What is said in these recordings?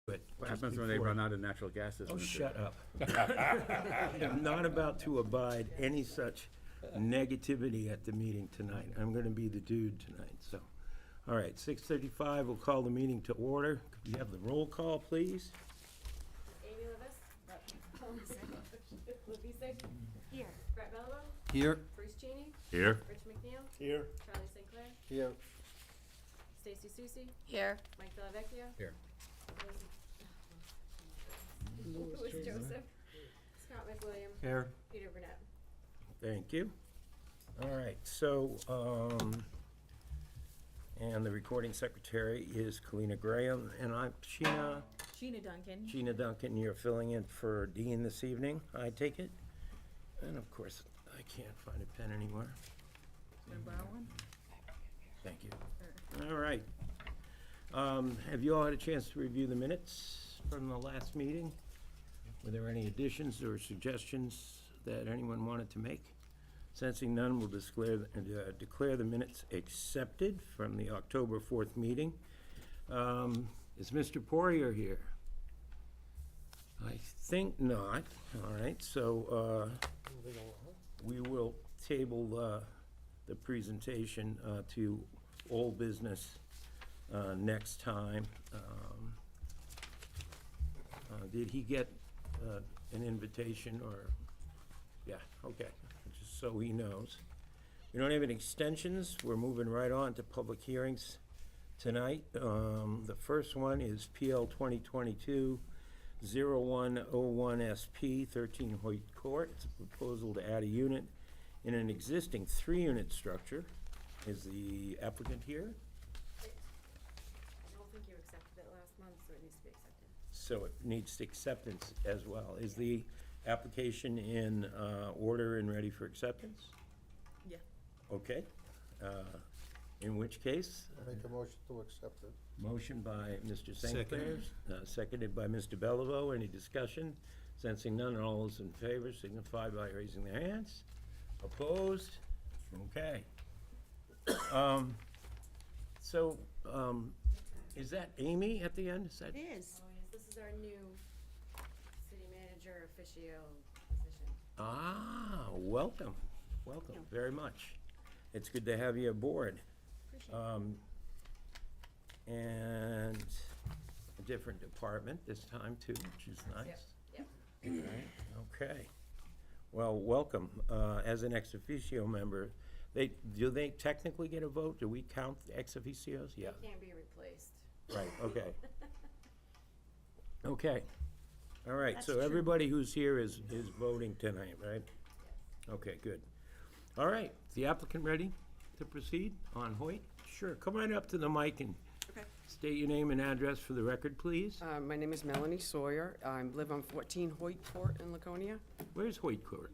But What just happens when they before- run out of natural gas? Oh, shut up. I am not about to abide any such negativity at the meeting tonight. I'm gonna be the dude tonight, so. All right, 6:35, we'll call the meeting to order. Could we have the roll call, please? Amy Levis. Levise. Here. Brett Mello. Here. Bruce Cheney. Here. Rich McNeil. Here. Charlie St. Clair. Here. Stacy Susie. Here. Mike Delavecchio. Here. Louis Joseph. Scott McWilliam. Here. Peter Burnett. Thank you. All right, so, and the recording secretary is Kalina Graham, and I'm Sheena Duncan. Gina Duncan, you're filling in for Dean this evening, I take it? And of course, I can't find a pen anymore. Wanna borrow one? Thank you. All right. Have you all had a chance to review the minutes from the last meeting? Were there any additions or suggestions that anyone wanted to make? Sensing none, we'll declare the minutes accepted from the October 4th meeting. Is Mr. Poirier here? I think not. All right, so we will table the presentation to old business next time. Did he get an invitation or? Yeah, okay, just so he knows. We don't have any extensions. We're moving right on to public hearings tonight. The first one is PL 2022-0101 SP, 13 Hoyt Court. It's a proposal to add a unit in an existing 3-unit structure. Is the applicant here? I don't think you accepted it last month, so it needs to be accepted. So it needs acceptance as well. Is the application in order and ready for acceptance? Yeah. Okay. In which case, Make a motion to accept it. motion by Mr. St. Second. Clair, seconded by Mr. Bellevaux. Any discussion? Sensing none, all those in favor signify by raising their hands. Opposed? Okay. So, is that Amy at the end? Is that? It is. Oh, yes, this is our new city manager officio position. Ah, welcome, welcome very much. It's good to have you aboard. Appreciate it. And a different department this time too, which is nice. Yep. Okay. Well, welcome. As an ex officio member, do they technically get a vote? Do we count ex officios? Yeah, They can't be replaced. right, okay. Okay. All right, That's so true. everybody who's here is voting tonight, right? Okay, good. All right, is the applicant ready to proceed on Hoyt? Sure, come right up to the mic and Okay. state your name and address for the record, please. My name is Melanie Sawyer. I live on 14 Hoyt Court in Laconia. Where's Hoyt Court?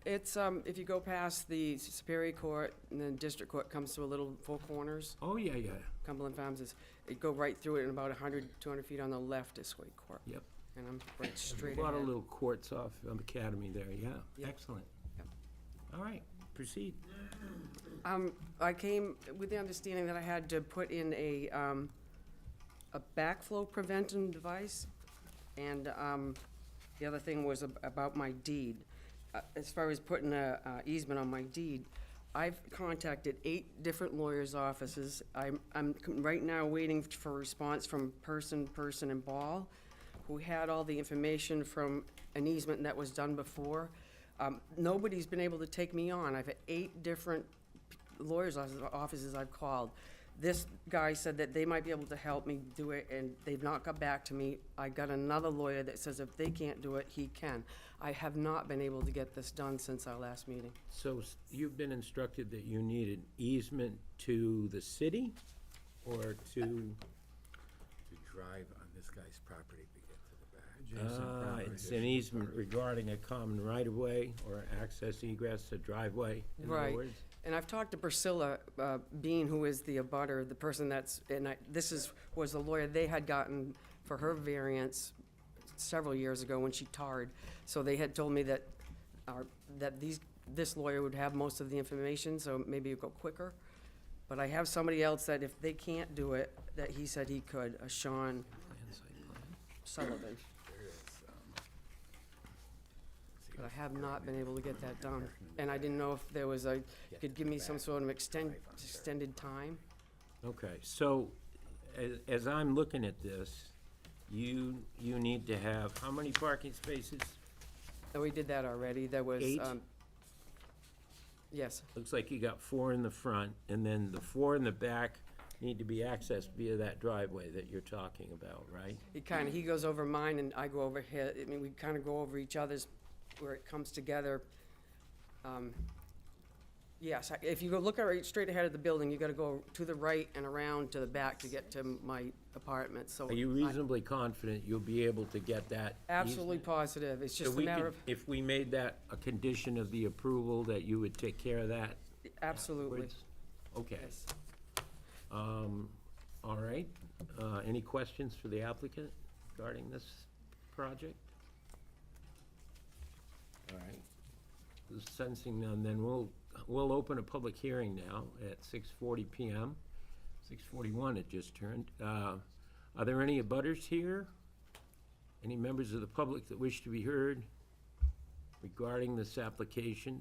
It's, if you go past the Superior Court and then District Court comes to a little four corners, Oh, yeah, yeah, Cumberland Farms is, you go right through it and about 100, 200 feet on the left is Hoyt Court. yep. And I'm right straight A lot of ahead. little courts off Academy there, yeah. Yep. Excellent. Yep. All right, proceed. I came with the understanding that I had to put in a backflow prevention device. And the other thing was about my deed. As far as putting a easement on my deed, I've contacted 8 different lawyers' offices. I'm right now waiting for a response from Person, and Ball, who had all the information from an easement that was done before. Nobody's been able to take me on. I've had 8 different lawyers' offices I've called. This guy said that they might be able to help me do it, and they've not got back to me. I got another lawyer that says if they can't do it, he can. I have not been able to get this done since our last meeting. So you've been instructed that you need an easement to the city or to? To drive on this guy's property to get to the back. It's an easement regarding a common right-of-way or access egress, a driveway, in other Right. words? And I've talked to Priscilla Bean, who is the abutter, the person that's, was the lawyer they had gotten for her variance several years ago when she tarred. So they had told me that, this lawyer would have most of the information, so maybe it'd go quicker. But I have somebody else that if they can't do it, that he said he could, Sean. Plan, site plan. Sullivan, There is, let's see, but I have not been able to get that done. And I didn't know if there was a, you could give me some sort of extended time? Okay, so as I'm looking at this, you need to have, how many parking spaces? And we did that already. There was, 8? Yes, Looks like you got 4 in the front, and then the 4 in the back need to be accessed via that driveway that you're talking about, right? he goes over mine and I go over his. I mean, we kind of go over each other's where it comes together. Yes, if you go look right straight ahead of the building, you gotta go to the right and around to the back to get to my apartment, so. Are you reasonably confident you'll be able to get that? Absolutely easement? positive. It's So just a we matter could, of, if we made that a condition of the approval, that you would take care of that? absolutely. afterwards? Okay, Yes. all right. Any questions for the applicant regarding this project? All right. Sensing none, then we'll open a public hearing now at 6:40 PM. 6:41 it just turned. Are there any abutters here? Any members of the public that wish to be heard regarding this application?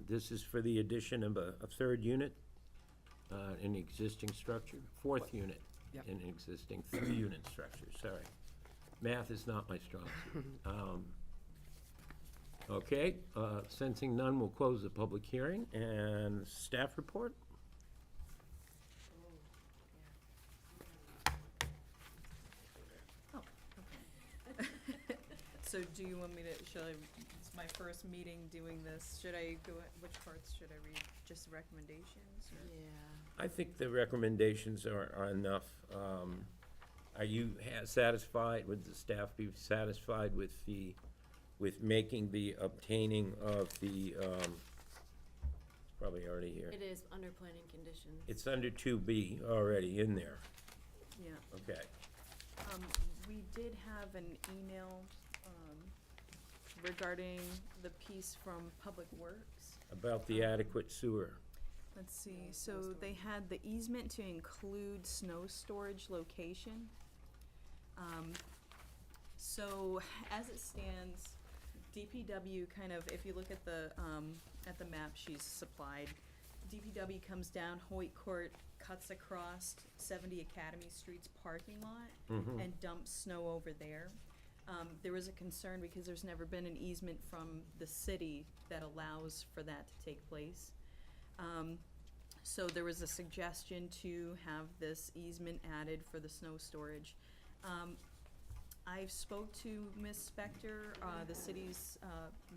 This is for the addition of a third unit in the existing structure, fourth unit Yep. in an existing three-unit structure, sorry. Math is not my strong suit. Okay, sensing none, we'll close the public hearing, and staff report? Oh, okay. So do you want me to, shall I, it's my first meeting doing this, should I go, which parts should I read? Just the recommendations, or? Yeah. I think the recommendations are enough. Are you satisfied, would the staff be satisfied with making the obtaining of the, it's probably already here. It is under planning conditions. It's under 2B already in there, Yeah. okay. We did have an email, regarding the piece from Public Works. About the adequate sewer. Let's see, so they had the easement to include snow storage location. So as it stands, DPW kind of, if you look at the map she's supplied, DPW comes down Hoyt Court, cuts across 70 Academy Street's parking lot and dumps snow over there. There was a concern because there's never been an easement from the city that allows for that to take place. So there was a suggestion to have this easement added for the snow storage. I've spoke to Ms. Spector, the city's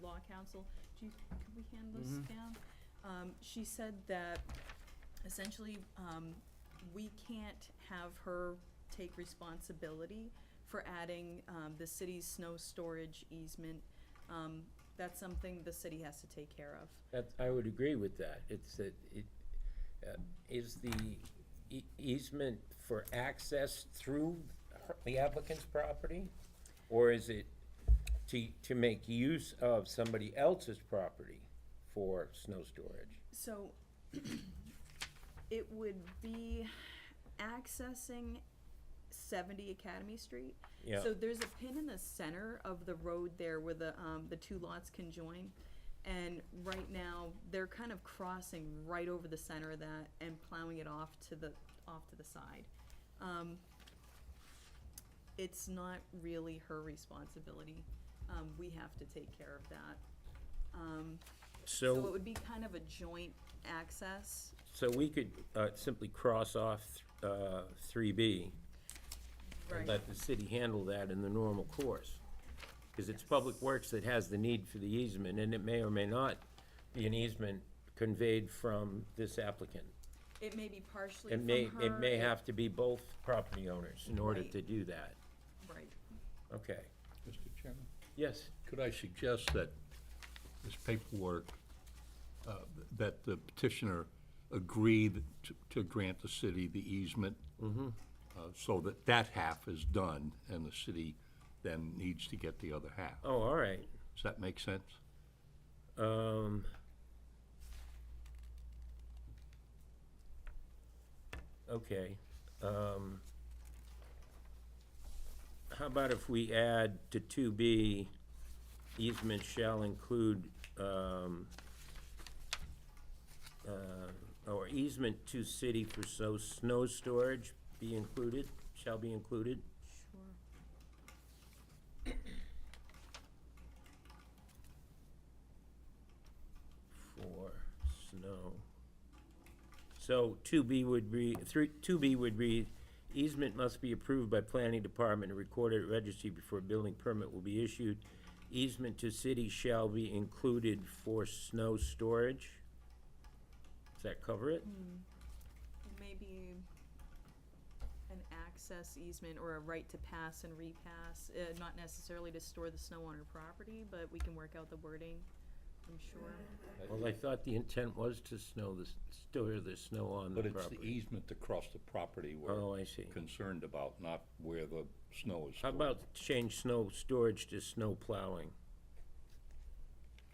law counsel. Could we hand this down? She said that essentially we can't have her take responsibility for adding the city's snow storage easement. That's something the city has to take care of. I would agree with that. It's that is the easement for access through the applicant's property? Or is it to make use of somebody else's property for snow storage? So it would be accessing 70 Academy Street. Yeah. So there's a pin in the center of the road there where the two lots can join. And right now, they're kind of crossing right over the center of that and plowing it off to the side. It's not really her responsibility. We have to take care of that. So it would be kind of a joint access. So we could simply cross off 3B and Right. let the city handle that in the normal course. Because it's Public Works that has the need for the easement, and it may or may not be an easement conveyed from this applicant. It may be partially It from may, her. it may have to be both property owners in order Right. to do that. Right. Okay. Mr. Chairman, Yes, could I suggest that this paperwork, that the petitioner agree to grant the city the easement? So that that half is done, and the city then needs to get the other half. oh, all right. Does that make sense? Okay. how about if we add to 2B, easement shall include, or easement to city for snow storage be included, shall be included? Sure. For snow. So 2B would be, 2B would read, easement must be approved by planning department and recorded at registry before building permit will be issued. Easement to city shall be included for snow storage. Does that cover it? Maybe an access easement or a right to pass and repass, not necessarily to store the snow on her property, but we can work out the wording, I'm sure. Well, I thought the intent was to store the snow on the But property. it's the easement across the property Oh, we're I see. concerned about, not where the snow is How stored. about change snow storage to snow plowing,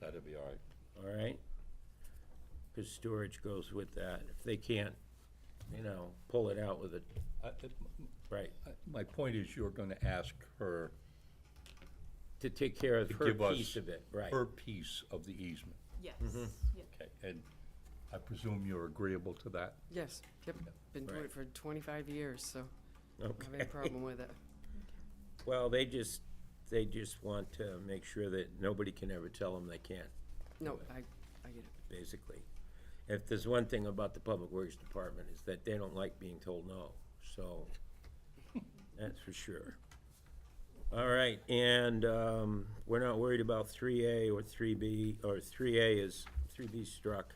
That'd be all right. all right? Because storage goes with that. If they can't, pull it out with it, right, My point is, you're gonna ask her to take care of to her give us piece of it, right. her piece of the easement. Yes, yep. Okay, and I presume you're agreeable to that? Yes, yep, been doing Right. it for 25 years, so I don't have any Okay. problem with it. Well, they just want to make sure that nobody can ever tell them they can't, No, I get it. basically. If there's one thing about the Public Works Department, is that they don't like being told no, so, that's for sure. All right, and, we're not worried about 3A or 3B, or 3B struck.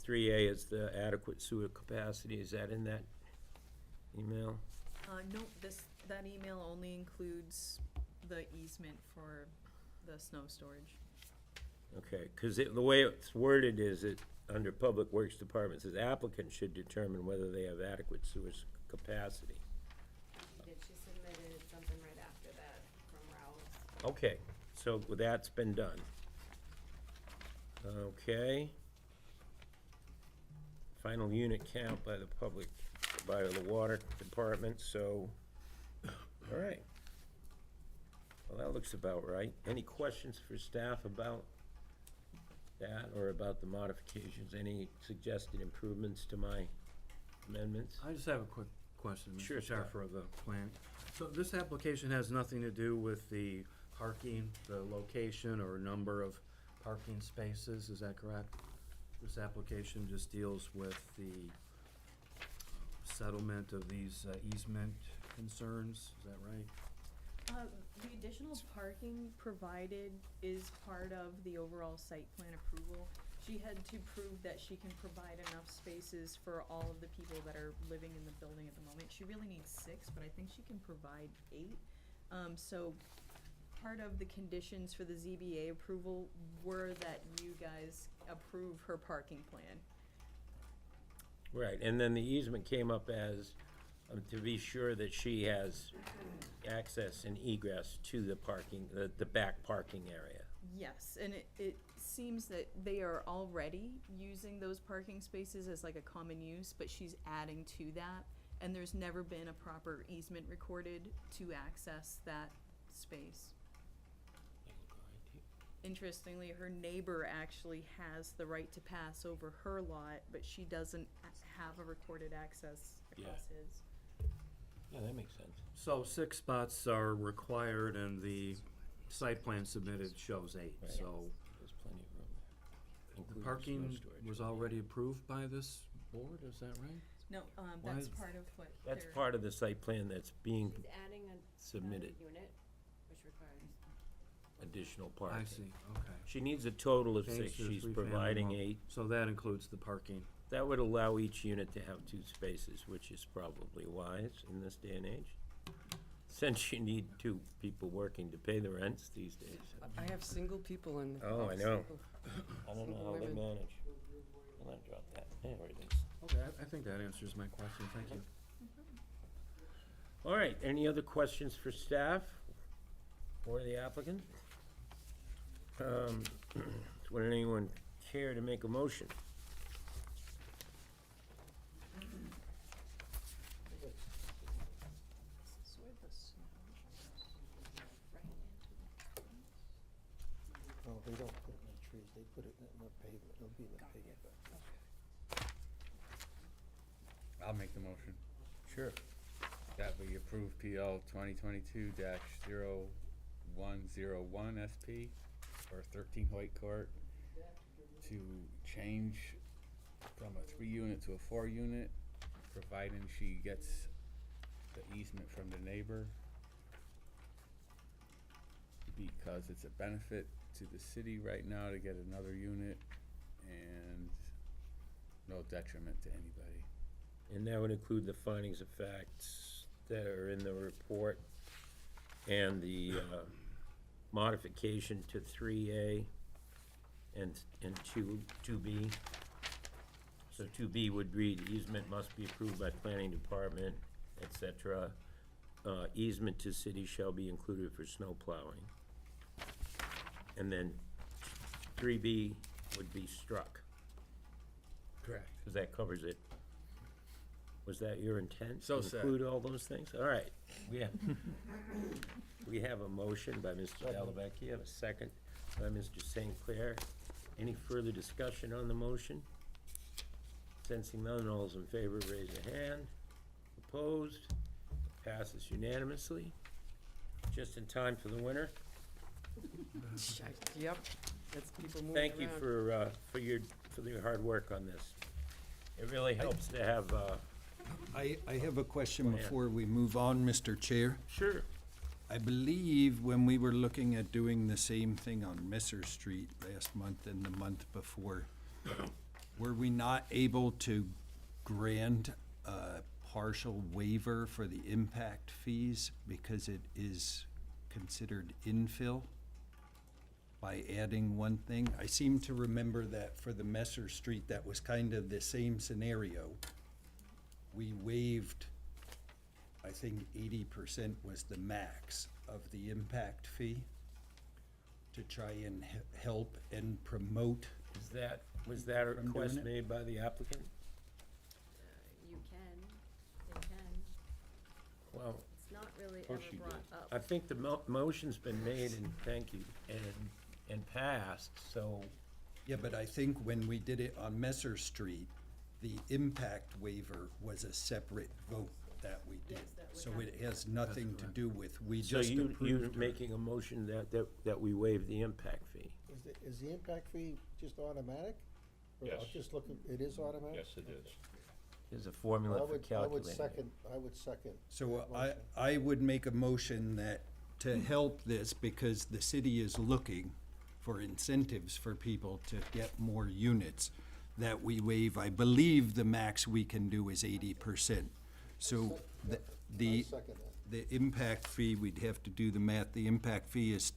3A is the adequate sewer capacity, is that in that email? No, that email only includes the easement for the snow storage. Okay, because the way it's worded is it, under Public Works Department, says applicant should determine whether they have adequate sewer capacity. She submitted something right after that from Ralph's. Okay, so that's been done. Okay. Final unit count by the water department, so, all right. Well, that looks about right. Any questions for staff about that or about the modifications? Any suggested improvements to my amendments? I just have a quick question, Sure, Mr. Chair, Scott. for the plan. So this application has nothing to do with the parking, the location or number of parking spaces, is that correct? This application just deals with the settlement of these easement concerns, is that right? The additional parking provided is part of the overall site plan approval. She had to prove that she can provide enough spaces for all of the people that are living in the building at the moment. She really needs 6, but I think she can provide 8. So part of the conditions for the ZBA approval were that you guys approve her parking plan. Right, and then the easement came up as, to be sure that she has access and egress to the parking, the back parking area. Yes, and it seems that they are already using those parking spaces as like a common use, but she's adding to that. And there's never been a proper easement recorded to access that space. Interestingly, her neighbor actually has the right to pass over her lot, but she doesn't have a recorded access across his. Yeah, that makes sense. So 6 spots are required and the site plan submitted shows 8, Right. so There's plenty of room there. the including parking snow storage. was already approved by this board, is that right? No, Why that's is- part of what That's they're- part of the site plan that's being She's adding another submitted, unit, which requires. additional parking. I see, okay. She needs a total of Change 6, to the she's three-family providing home. 8. So that includes the parking. That would allow each unit to have 2 spaces, which is probably wise in this day and age. Since you need 2 people working to pay the rents these days. I have single people in the Oh, I house, know. single- I don't know how they Women. manage. Well, I dropped that. There it is. Okay, I think that answers my question, thank you. All right, any other questions for staff or the applicant? Would anyone care to make a motion? This is where the snow is. put it in the pavement, it'll be in the pavement. I'll make the motion. Sure. That we approve PL 2022-0101 SP for 13 Hoyt Court to change from a 3-unit to a 4-unit, providing she gets the easement from the neighbor, because it's a benefit to the city right now to get another unit and no detriment to anybody. And that would include the findings of facts that are in the report and the modification to 3A and 2B. So 2B would read, easement must be approved by planning department, et cetera. Easement to city shall be included for snow plowing. And then 3B would be struck, Correct. because that covers it. Was that your intent? So to said. include all those things? All right. We have a motion by Mr. Dallavecchia, a second by Mr. St. Clair. Any further discussion on the motion? Sensing none, all those in favor, raise a hand. Opposed? Passes unanimously. Just in time for the winter. Yep, that's people moving around. Thank you for your hard work on this. It really helps to have, I have a question Go ahead. before we move on, Mr. Chair. sure, I believe when we were looking at doing the same thing on Messer Street last month and the month before, were we not able to grant a partial waiver for the impact fees because it is considered infill by adding one thing? I seem to remember that for the Messer Street, that was kind of the same scenario. We waived, I think 80% was the max of the impact fee to try and help and promote. was that a From doing request it? made by the applicant? You can. Well, It's not really course ever you brought up. I think the motion's been made, and thank you, and passed, so, Yeah, but I think when we did it on Messer Street, the impact waiver was a separate vote that we did. Yes, that would So have it to has nothing to do with, we so just you're approved her. making a motion that we waive the impact fee. Is the impact fee just automatic? Or Yes. I'll just look, it is automatic? Yes, it is. There's a formula for I would calculating it. second. So that I would make a motion that, to help this, because the city is looking for incentives for people to get more units, that we waive, I believe the max we can do is 80%. So the, I second that. the impact fee, we'd have to do the math, the impact fee is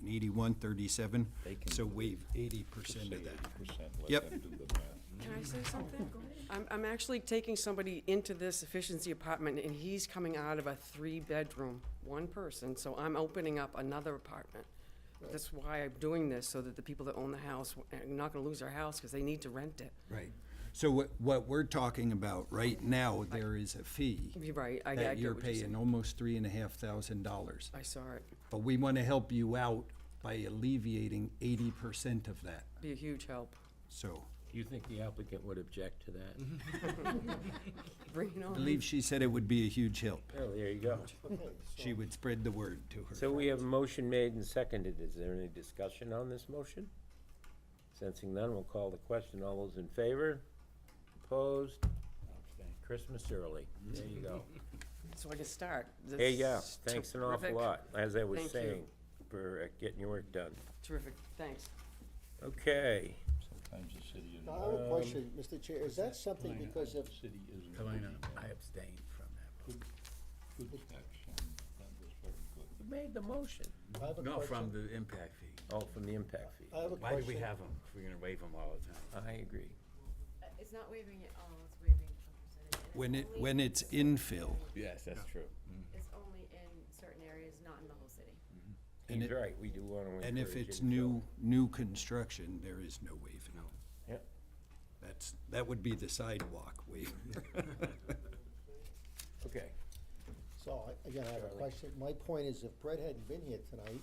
$3,481.37, so waive 80% of that. 80%, let Yep. them do the math. Can I say something? I'm actually taking somebody into this efficiency apartment, and he's coming out of a 3-bedroom, one person, so I'm opening up another apartment. That's why I'm doing this, so that the people that own the house are not gonna lose their house, because they need to rent it. Right. So what we're talking about right now, there is a fee You're right, I that get you're what you're paying, saying. almost $3,500. I saw it. But we want to help you out by alleviating 80% of that, Be a huge help. so. Do you think the applicant would object to that? Bring it I on. believe she said it would be a huge help. Oh, there you go. Okay, She so, would spread the word to her. So we have a motion made and seconded. Is there any discussion on this motion? Sensing none, we'll call the question. All those in favor? Opposed? Christmas early. There you go. So I can start. Hey, yeah, That's thanks an awful terrific. lot, as I was Thank you. saying, for getting your work done. Terrific, thanks. Okay. Sometimes the city is. now I have a question, Mr. Chair, is that something because of, City isn't. Helena, I abstained from that vote. Good action, that was very good. You made the motion. I have a No, from question. the impact fee. Oh, from the impact fee. I have a Why do we question. have them if we're gonna waive them all the time? It's I agree. not waiving it all, it's waiving a percentage. and When it's infill, Yes, that's true. It's only in certain areas, not in the whole city. And He's it- right, we do want to encourage and if it's infill. new construction, there is no waiver. No. Yep. That would be the sidewalk waiver. Okay. So, again, I have a Charlie. question. My point is, if Brett hadn't been here tonight,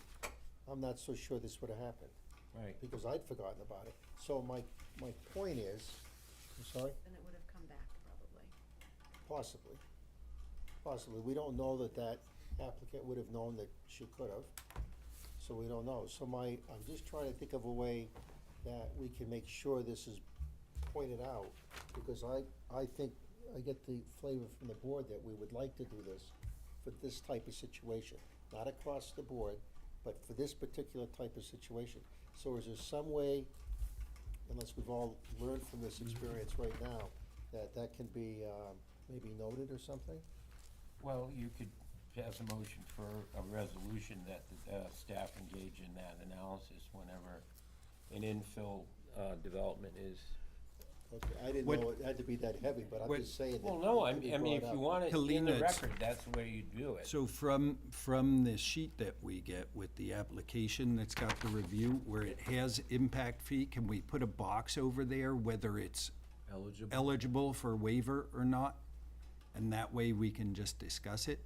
I'm not so sure this would have happened. Right. because I'd forgotten about it. So my point is, I'm sorry, Then it would have come back probably. possibly. Possibly. We don't know that that applicant would have known that she could have. So we don't know. So I'm just trying to think of a way that we can make sure this is pointed out. Because I think, I get the flavor from the board that we would like to do this for this type of situation. Not across the board, but for this particular type of situation. So is there some way, unless we've all learned from this experience right now, that can be maybe noted or something? Well, you could pass a motion for a resolution that the staff engage in that analysis whenever an infill development is. Okay, I didn't What- know it had to be that heavy, but I'm what- just saying that. Well, no, it could be I mean, if brought you up. want it in Helena, the it's- record, that's the way you do it. So from the sheet that we get with the application that's got the review, where it has impact fee, can we put a box over there whether it's Eligible? eligible for waiver or not? And that way we can just discuss it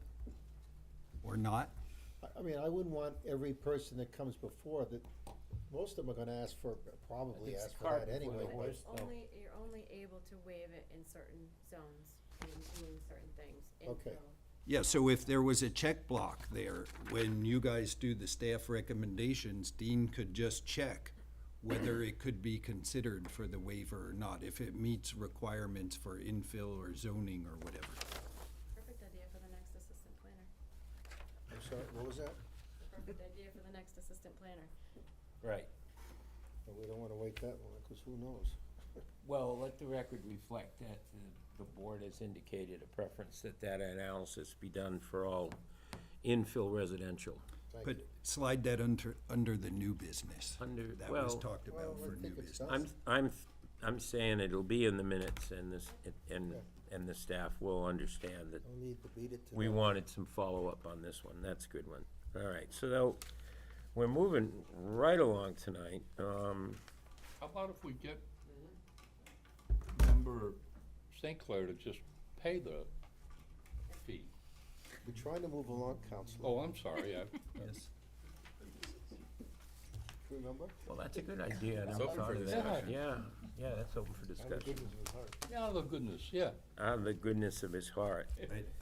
or not? I mean, I wouldn't want every person that comes before that, most of them are gonna ask for, probably It's ask for cart that before the anyway, horse. but, So- You're only able to waive it in certain zones, meaning certain things. Okay. Infill. Yeah, so if there was a check block there, when you guys do the staff recommendations, Dean could just check whether it could be considered for the waiver or not, if it meets requirements for infill or zoning or whatever. Perfect idea for the next assistant planner. I'm sorry, what was that? Perfect idea for the next assistant planner. Right. But we don't wanna wait that long, cause who knows? Well, let the record reflect that the board has indicated a preference that that analysis be done for all infill residential. Thank But you. slide that under the new business. Under- That was well- talked about Well, I for new think it's business. done. I'm saying it'll be in the minutes and and the staff will understand that No need to beat it to we death. wanted some follow-up on this one. That's a good one. All right, so now, we're moving right along tonight. How about if we get member St. Clair to just pay the fee? We're trying to move along, Counselor. Oh, I'm sorry, Yes. Remember? Well, that's a good idea. I It's never open thought for of that. discussion. Yeah, that's open for Out of the discussion. goodness of his heart. yeah, the goodness, yeah. Out of the goodness of his heart.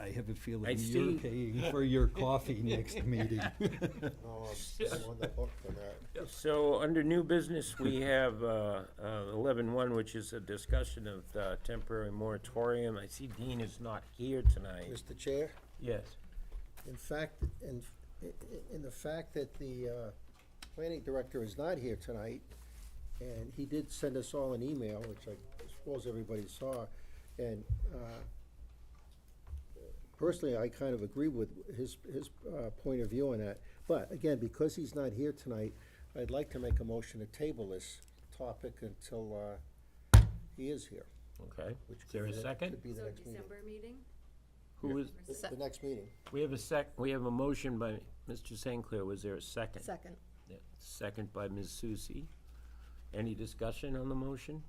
I have a I feeling see. you're paying for your coffee next meeting. No, I'm on the hook for that. So, under new business, we have 11.1, which is a discussion of temporary moratorium. I see Dean is not here tonight. Mr. Chair, Yes. in fact, in the fact that the planning director is not here tonight, and he did send us all an email, which I suppose everybody saw, and personally, I kind of agree with his point of view on that. But again, because he's not here tonight, I'd like to make a motion to table this topic until he is here, Okay. which Is there a could second? be the So next meeting. December meeting? Who is, The next meeting. we have a motion by Mr. St. Clair. Was there a second? Second. Yeah, second by Ms. Susie. Any discussion on the motion?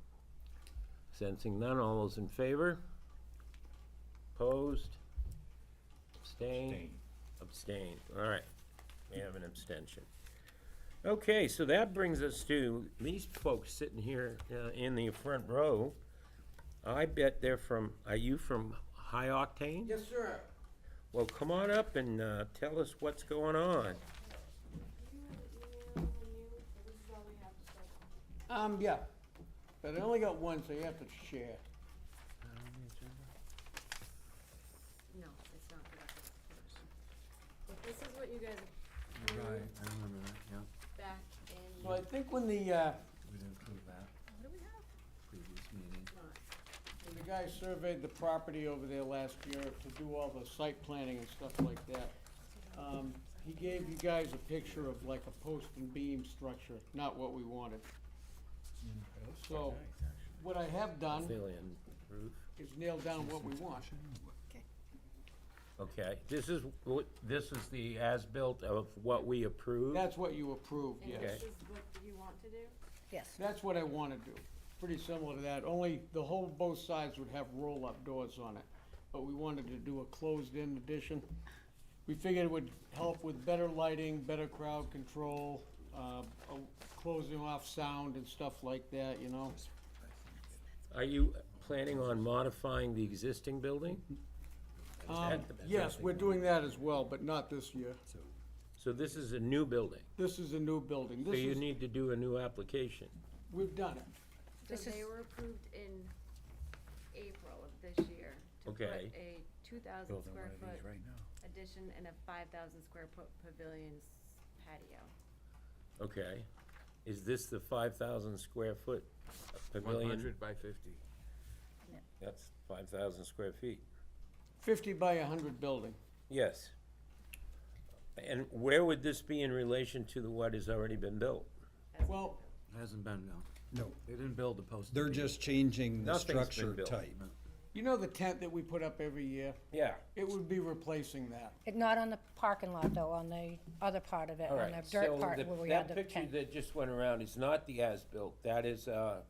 Sensing none, all those in favor? Opposed? Abstained? Abstained, all right. We have an abstention. Okay, so that brings us to these folks sitting here in the front row. I bet they're are you from High Octane? Yes, sir. Well, come on up and tell us what's going on. Yeah, but I only got one, so you have to share. No, it's not productive. But this is what you guys Right, approved I remember that, yeah. back in, So I think when We didn't approve that what do we have? previous meeting. Not. when the guy surveyed the property over there last year to do all the site planning and stuff like that, he gave you guys a picture of like a post and beam structure, not what we wanted. So, what I have done Pavilion roof. is nail down what we want. Okay, this is the as-built of what we approved? That's what you approved, And yes. Okay. this is what you want to do? Yes. That's what I wanna do. Pretty similar to that, only the whole, both sides would have roll-up doors on it. But we wanted to do a closed-in addition. We figured it would help with better lighting, better crowd control, closing off sound and stuff like that, you know? Are you planning on modifying the existing building? Yes, we're doing that as well, but not this year. So this is a new building, This is a new building. so This you is, need to do a new application. we've done it. So they were approved in April of this year to put Okay. a 2,000 Building square one of foot these right now. addition and a 5,000 square foot pavilion patio. Okay. Is this the 5,000 square foot pavilion? 100 by 50. That's 5,000 square feet. 50 by 100 building. Yes. And where would this be in relation to what has already been built? Well, Hasn't been, no. No, They didn't build the post. they're just changing the Nothing's been structure built. type. you know the tent that we put up every year? Yeah. It would be replacing that. Not on the parking lot though, on the other part of it, All on right, the dirt so part where we had that the picture tent. that just went around is not the as-built. That is a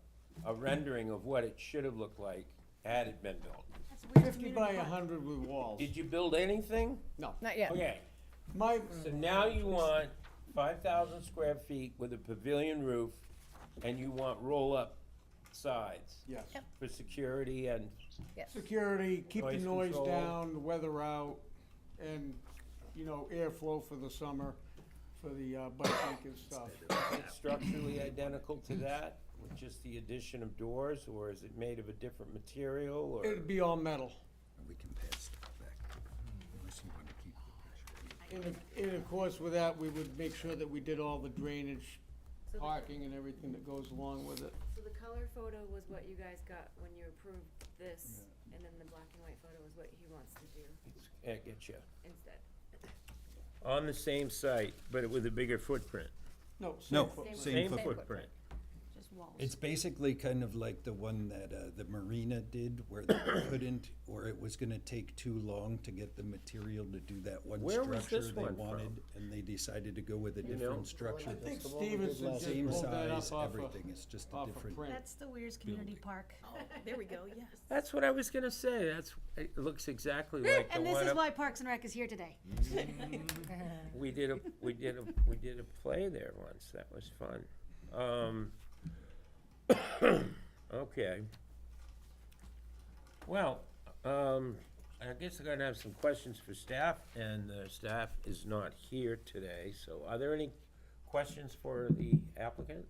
rendering of what it should have looked like had it been built. 50 by 100 with walls. Did you build anything? No. Not yet. Okay, My, so now you want 5,000 square feet with a pavilion roof, and you want roll-up sides yes. Yep. for security and, Yes. Security, keep the Noise noise control. down, the weather out, and, you know, airflow for the summer, for the bike week and stuff. is it structurally identical to that, with just the addition of doors, or is it made of a different material, or? It'd be all metal. We can pass it back. Unless you want to keep the picture. And of course, with that, we would make sure that we did all the drainage, So the- parking, and everything that goes along with it. So the color photo was what you guys got when you approved this, and then the black and white photo is what he wants to do I get you. instead. On the same site, but with a bigger footprint. No, No, same footprint. same Same footprint. footprint. Just walls. It's basically kind of like the one that the marina did, where they couldn't, or it was gonna take too long to get the material to do that one Where was structure this they one from? wanted, and they decided to go with a You know? different structure. I think That's the one we did Stevenson last just Same pulled that size, up off everything, it's just a off a different. print. That's the Weirs Community Park. There we go, yes. That's what I was gonna say, it looks exactly like the And this one is up, why Parks and Rec is here today. we did a play there once, that was fun. Okay. Well, I guess I'm gonna have some questions for staff, and the staff is not here today, so are there any questions for the applicant?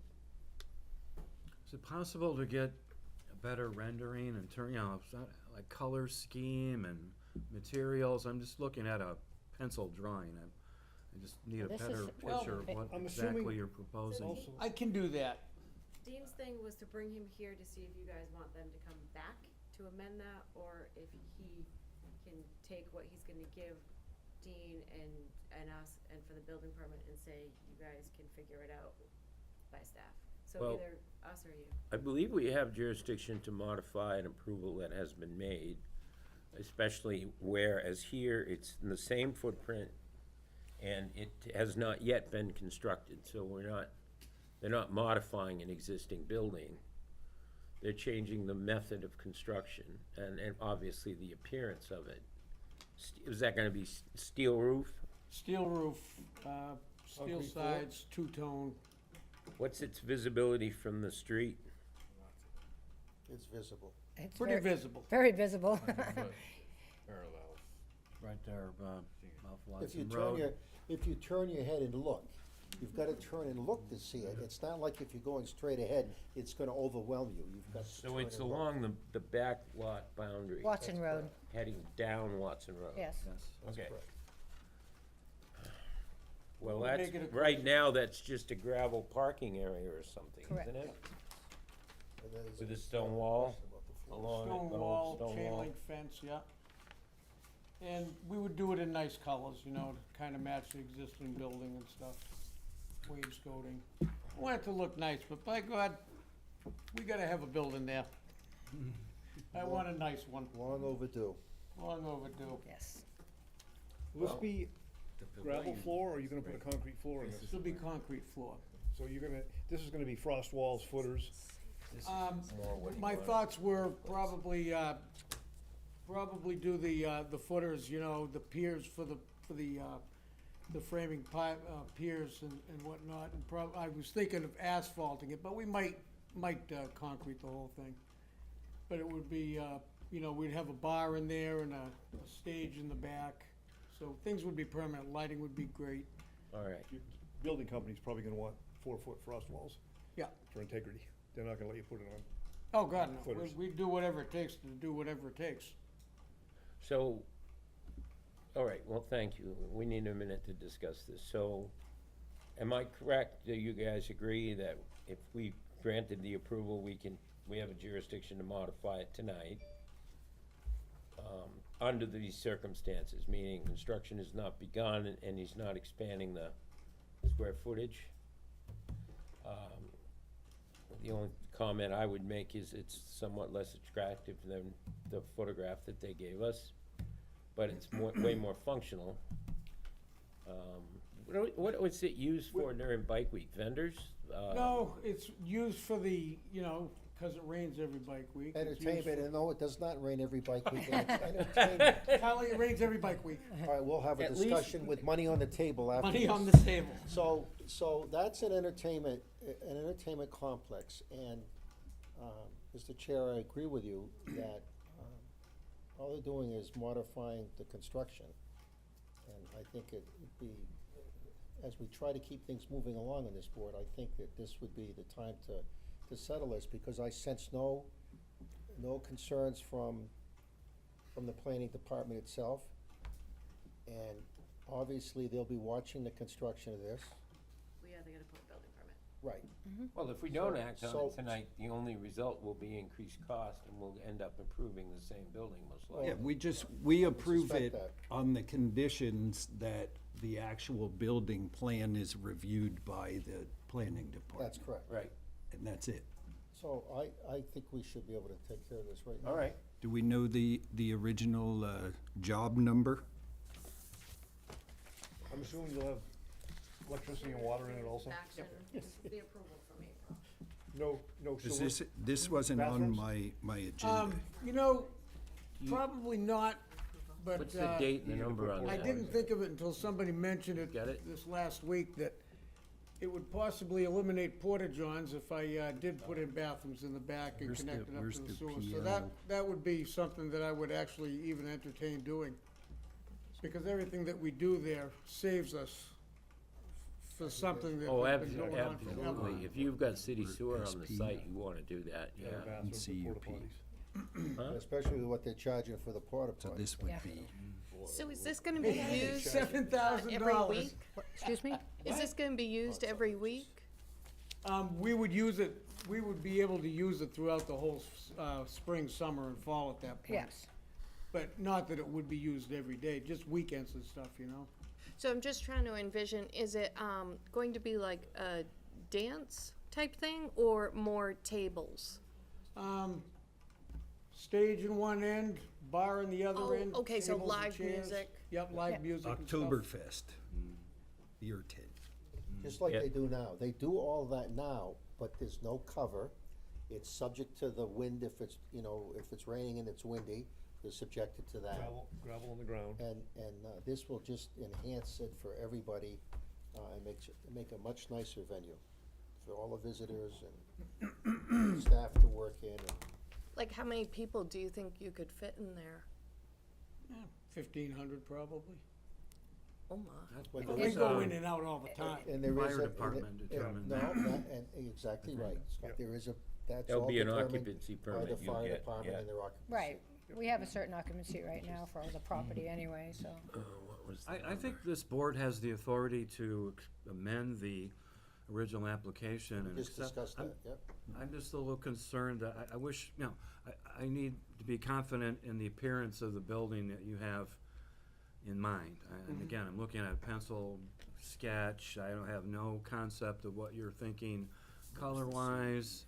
Is it possible to get a better rendering and turn, you know, like color scheme and materials? I'm just looking at a pencil drawing. I just need a This is- better well, picture of what I'm exactly assuming- you're proposing. I can do that. Dean's thing was to bring him here to see if you guys want them to come back to amend that, or if he can take what he's gonna give Dean and us, and for the building permit, and say, you guys can figure it out by staff. So Well- either us or you. I believe we have jurisdiction to modify an approval that has been made, especially whereas here, it's in the same footprint, and it has not yet been constructed, so they're not modifying an existing building. They're changing the method of construction, and obviously the appearance of it. Is that gonna be steel roof? Steel roof, steel Concrete floor? sides, two-tone. What's its visibility from the street? It's visible. It's Pretty very- visible. Very visible. Parallels. Right there, off If you Watson turn Road. if you turn your head and look, you've gotta turn and look to see it. It's not like if you're going straight ahead, it's gonna overwhelm you. You've got to So turn it's and look. along the back lot boundary, Watson Road, heading down Watson Road? yes. Yes. Okay. correct. Well, We'll that's, make it a right now, that's just a gravel parking area or something, Correct. isn't it? And then there's With a a stone wall question about the floor. along it, Stone the wall, whole stone chain wall? link fence, yeah. And we would do it in nice colors, you know, to kinda match the existing building and stuff, wainscoting. Want it to look nice, but by God, we gotta have a building there. I want a nice one, Long overdue. long overdue. Yes. Will this be The gravel pavilion. floor, or are you gonna put a concrete floor in This this? will be concrete floor. So you're gonna, this is gonna be frost walls, footers? My thoughts were probably do the footers, you know, the piers for the the framing piers and whatnot, and I was thinking of asphalting it, but we might concrete the whole thing. But it would be, you know, we'd have a bar in there and a stage in the back, so things would be permanent, lighting would be great. All right. Your building company's probably gonna want 4-foot frost walls Yeah. for integrity. They're not gonna let you put it on. Oh, God, no, Footers. we'd do whatever it takes to do whatever it takes. So, all right, well, thank you. We need a minute to discuss this. So, am I correct, do you guys agree that if we granted the approval, we have a jurisdiction to modify it tonight? Under these circumstances, meaning construction has not begun and he's not expanding the square footage? The only comment I would make is it's somewhat less attractive than the photograph that they gave us, but it's way more functional. What was it used for during Bike Week? Vendors? No, it's used for the, you know, 'cause it rains every bike week. It's used Entertainment, for- and no, it does not rain every bike week, and it's entertainment. Holly, it rains every bike week. All right, we'll have a At least- discussion with money on the table after Money this. on the table. So that's an entertainment complex, and, Mr. Chair, I agree with you that, all they're doing is modifying the construction. And I think it'd be, as we try to keep things moving along on this board, I think that this would be the time to settle this, because I sense no concerns from the planning department itself. And obviously, they'll be watching the construction of this. Yeah, they gotta put a building permit. Right. Well, if we don't act on So- it tonight, the only result will be increased cost, and we'll end up improving the same building most likely. Yeah, we approve suspect it that. on the conditions that the actual building plan is reviewed by the planning department. That's correct. Right, And that's it. So I think we should be able to take care of this right now. all right. Do we know the original job number? I'm assuming you'll have electricity and water in it also? Action, the approval from April. No Is sewer? this wasn't on Bathrooms? my agenda. You know, probably not, but, What's the date and the number on I that? didn't think of it until somebody mentioned it Got it? this last week, that it would possibly eliminate porta-johns if I did put in bathrooms in the back and Where's the- connect it up where's to the the sewer. So PO? that would be something that I would actually even entertain doing. Because everything that we do there saves us for something that Oh, we've been going on forever. absolutely. If you've got city sewer on the SP. site, you wanna do that, Yeah, yeah. bathrooms and porta CUP. potties. Huh? Especially with what they're charging for the porta So potties. this would Yeah. be, So is this gonna be used $7,000. every week? Excuse me? Is this gonna be used every week? We would use it, we would be able to use it throughout the whole, spring, summer, and fall at that point. Yes. But not that it would be used every day, just weekends and stuff, you know? So I'm just trying to envision, is it, going to be like a dance type thing or more tables? Stage in one end, bar in the other Oh, end. okay, so tables and live chairs. music. Yep, live music and stuff. Oktoberfest, beer tent. Just like Yeah. they do now. They do all that now, but there's no cover. It's subject to the wind if it's, if it's raining and it's windy, they're subjected to that. Gravel on the ground. And this will just enhance it for everybody, and make a much nicer venue for all the visitors and staff to work in. And Like, how many people do you think you could fit in there? 1,500 probably. Oh my. But But there we is go a- in and out all the time. And there is Fire a. department determined No, that. and exactly right, Scott. Yep. There is that's There'll all be an determined occupancy by the permit you'll fire get, department yeah. and their occupancy. Right. We have a certain occupancy right now for the property anyway, so. What was the I think number? this board has the authority to amend the original application and Just accept. discussed I'm- that, yep. I'm just a little concerned, that I wish, I need to be confident in the appearance of the building that you have in mind. And again, I'm looking at a pencil sketch, I don't have no concept of what you're thinking color-wise.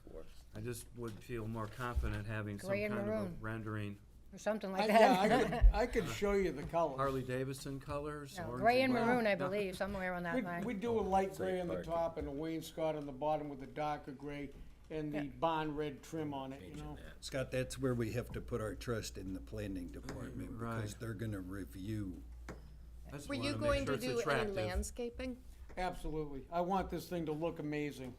I just would feel more confident having some Gray kind and of a maroon. rendering. Or something like Yeah, that. I could show you the colors. Harley Davidson colors? No, orange gray and brown? maroon, I No. believe, somewhere on that We'd, line. we'd do a light Safe gray on the parking. top and a wainscot on the bottom with a darker gray and the Yeah. barn red trim on it, you Changing know? that. Scott, that's where we have to put our trust in the planning department, Right. because they're gonna review I just Were wanna you make going sure to it's do any attractive. landscaping? Absolutely. I want this thing to look amazing.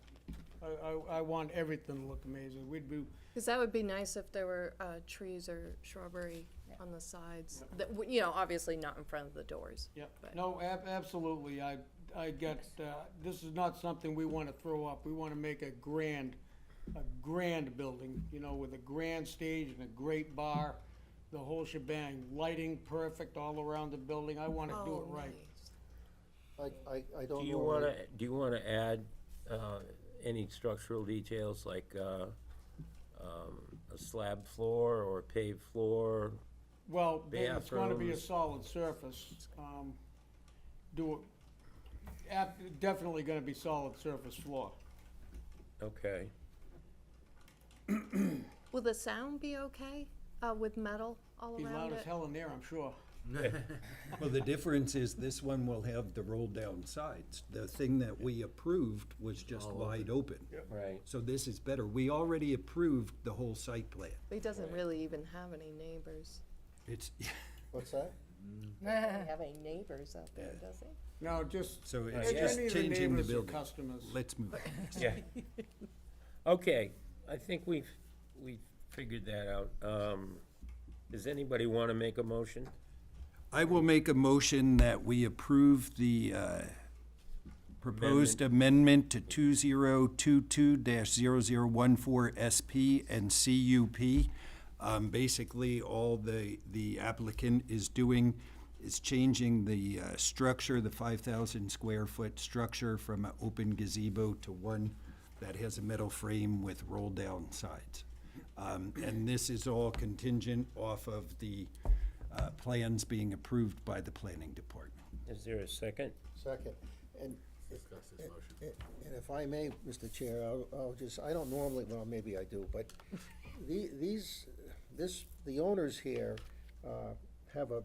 I want everything to look amazing. We'd be, Because that would be nice if there were trees or shrubbery on the sides. That, you know, obviously not in front of the doors. yep. But- No, absolutely. I get, this is not something we want to throw up. We want to make a grand building, you know, with a grand stage and a great bar, the whole shebang. Lighting perfect all around the building. I want to do it Oh, right. nice. I don't know. Do you wanna add, any structural details like, a slab floor or paved floor? Well, then it's gonna be a Bathrooms. solid surface. Definitely gonna be solid surface floor. Okay. Will the sound be okay with metal all Be around loud as it? hell in there, I'm sure. Well, the difference is this one will have the roll-down sides. The thing that we approved was just wide open. Right. So this is better. We already approved the whole site plan. He doesn't really even have any neighbors. It's, What's that? Have any neighbors out there, does he? No, just, so any it's of just the changing the neighbors are building. customers. Let's move on. Yeah. Okay, I think we've figured that out. Does anybody wanna make a motion? I will make a motion that we approve the proposed amendment to 2022-0014 SP and CUP. Basically, all the applicant is doing is changing the structure, the 5,000 square foot structure from an open gazebo to one that has a metal frame with roll-down sides. And this is all contingent off of the plans being approved by the planning department. Is there a second? Second, and, Discuss this motion. and if I may, Mr. Chair, I'll just, I don't normally, well, maybe I do, but the owners here, have a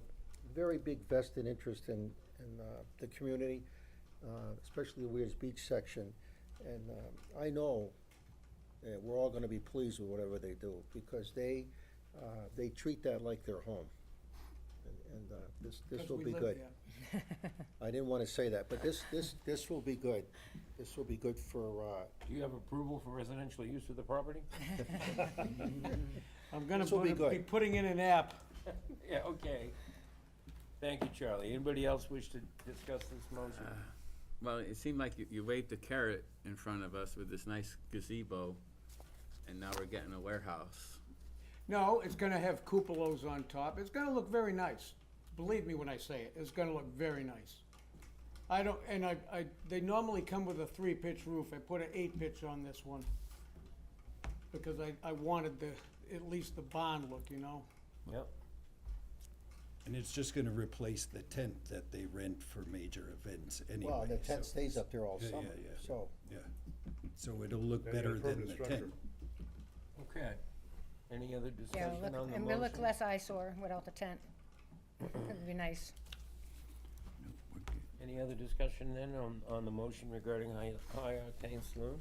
very big vested interest in the community, especially the Weirs Beach section. And, I know that we're all gonna be pleased with whatever they do, because they treat that like their home. And this 'Cause will we be live good. there. I didn't wanna say that, but this will be good. This will be good for, Do you have approval for residential use of the property? I'm gonna This will be be good. putting in an app. Yeah, okay. Thank you, Charlie. Anybody else wish to discuss this motion? Well, it seemed like you waved a carrot in front of us with this nice gazebo, and now we're getting a warehouse. No, it's gonna have cupolas on top. It's gonna look very nice. Believe me when I say it, it's gonna look very nice. They normally come with a 3-pitch roof. I put an 8-pitch on this one. Because I wanted at least the barn look, you know? Yep. And it's just gonna replace the tent that they rent for major events anyway. well, the tent so- stays up there all Yeah, summer, yeah, yeah. so. Yeah, so it'll look Then you got a better than permanent the structure. tent. Okay. Any other Yeah, discussion on the motion? and we'll look less eyesore without the tent. It'd be nice. Any other discussion then on the motion regarding high octane saloon?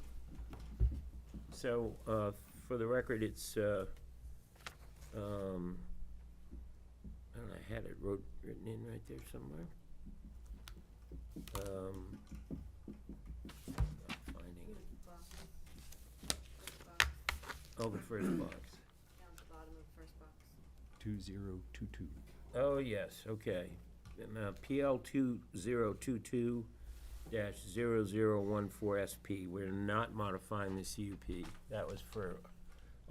So, for the record, it's, I don't know, I had it written in right there somewhere. Not finding it. Oh, the first box. Down at the bottom of the first box. 2022. Oh, yes, okay. And, PL 2022-0014 SP, we're not modifying the CUP. That was for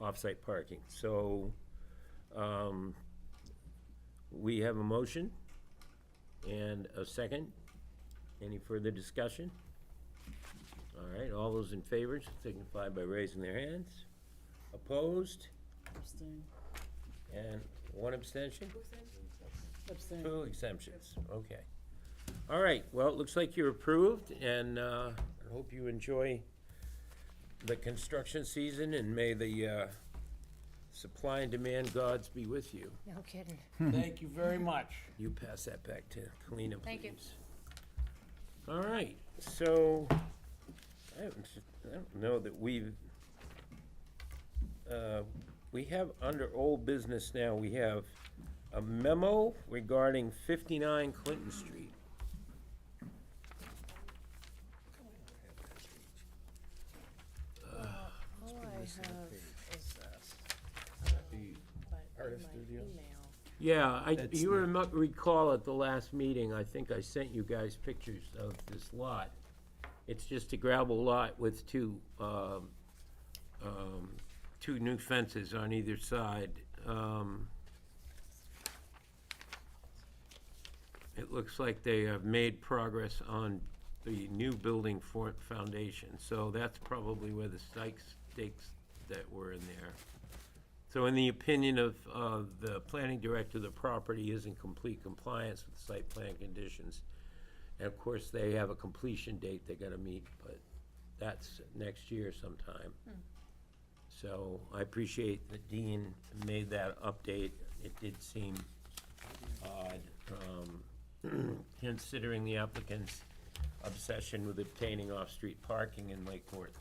off-site parking. So, we have a motion and a second. Any further discussion? All right, all those in favor signify by raising their hands. Opposed? And one abstention? Two exemptions, okay. All right, well, it looks like you're approved, and I hope you enjoy the construction season, and may the supply and demand gods be with you. No kidding. Thank you very much. You pass that back to Kalina, please. Thank you. All right, so, I don't know that we have under old business now, we have a memo regarding 59 Clinton Street. artist my studio? email. Yeah, That's you recall at the last meeting, I think I sent you guys pictures of this lot. It's just a gravel lot with two new fences on either side. It looks like they have made progress on the new building foundation, so that's probably where the stakes that were in there. So in the opinion of the planning director, the property is in complete compliance with site plan conditions. And of course, they have a completion date they gotta meet, but that's next year sometime. So I appreciate that Dean made that update. It did seem odd, considering the applicant's obsession with obtaining off-street parking in Lakeport.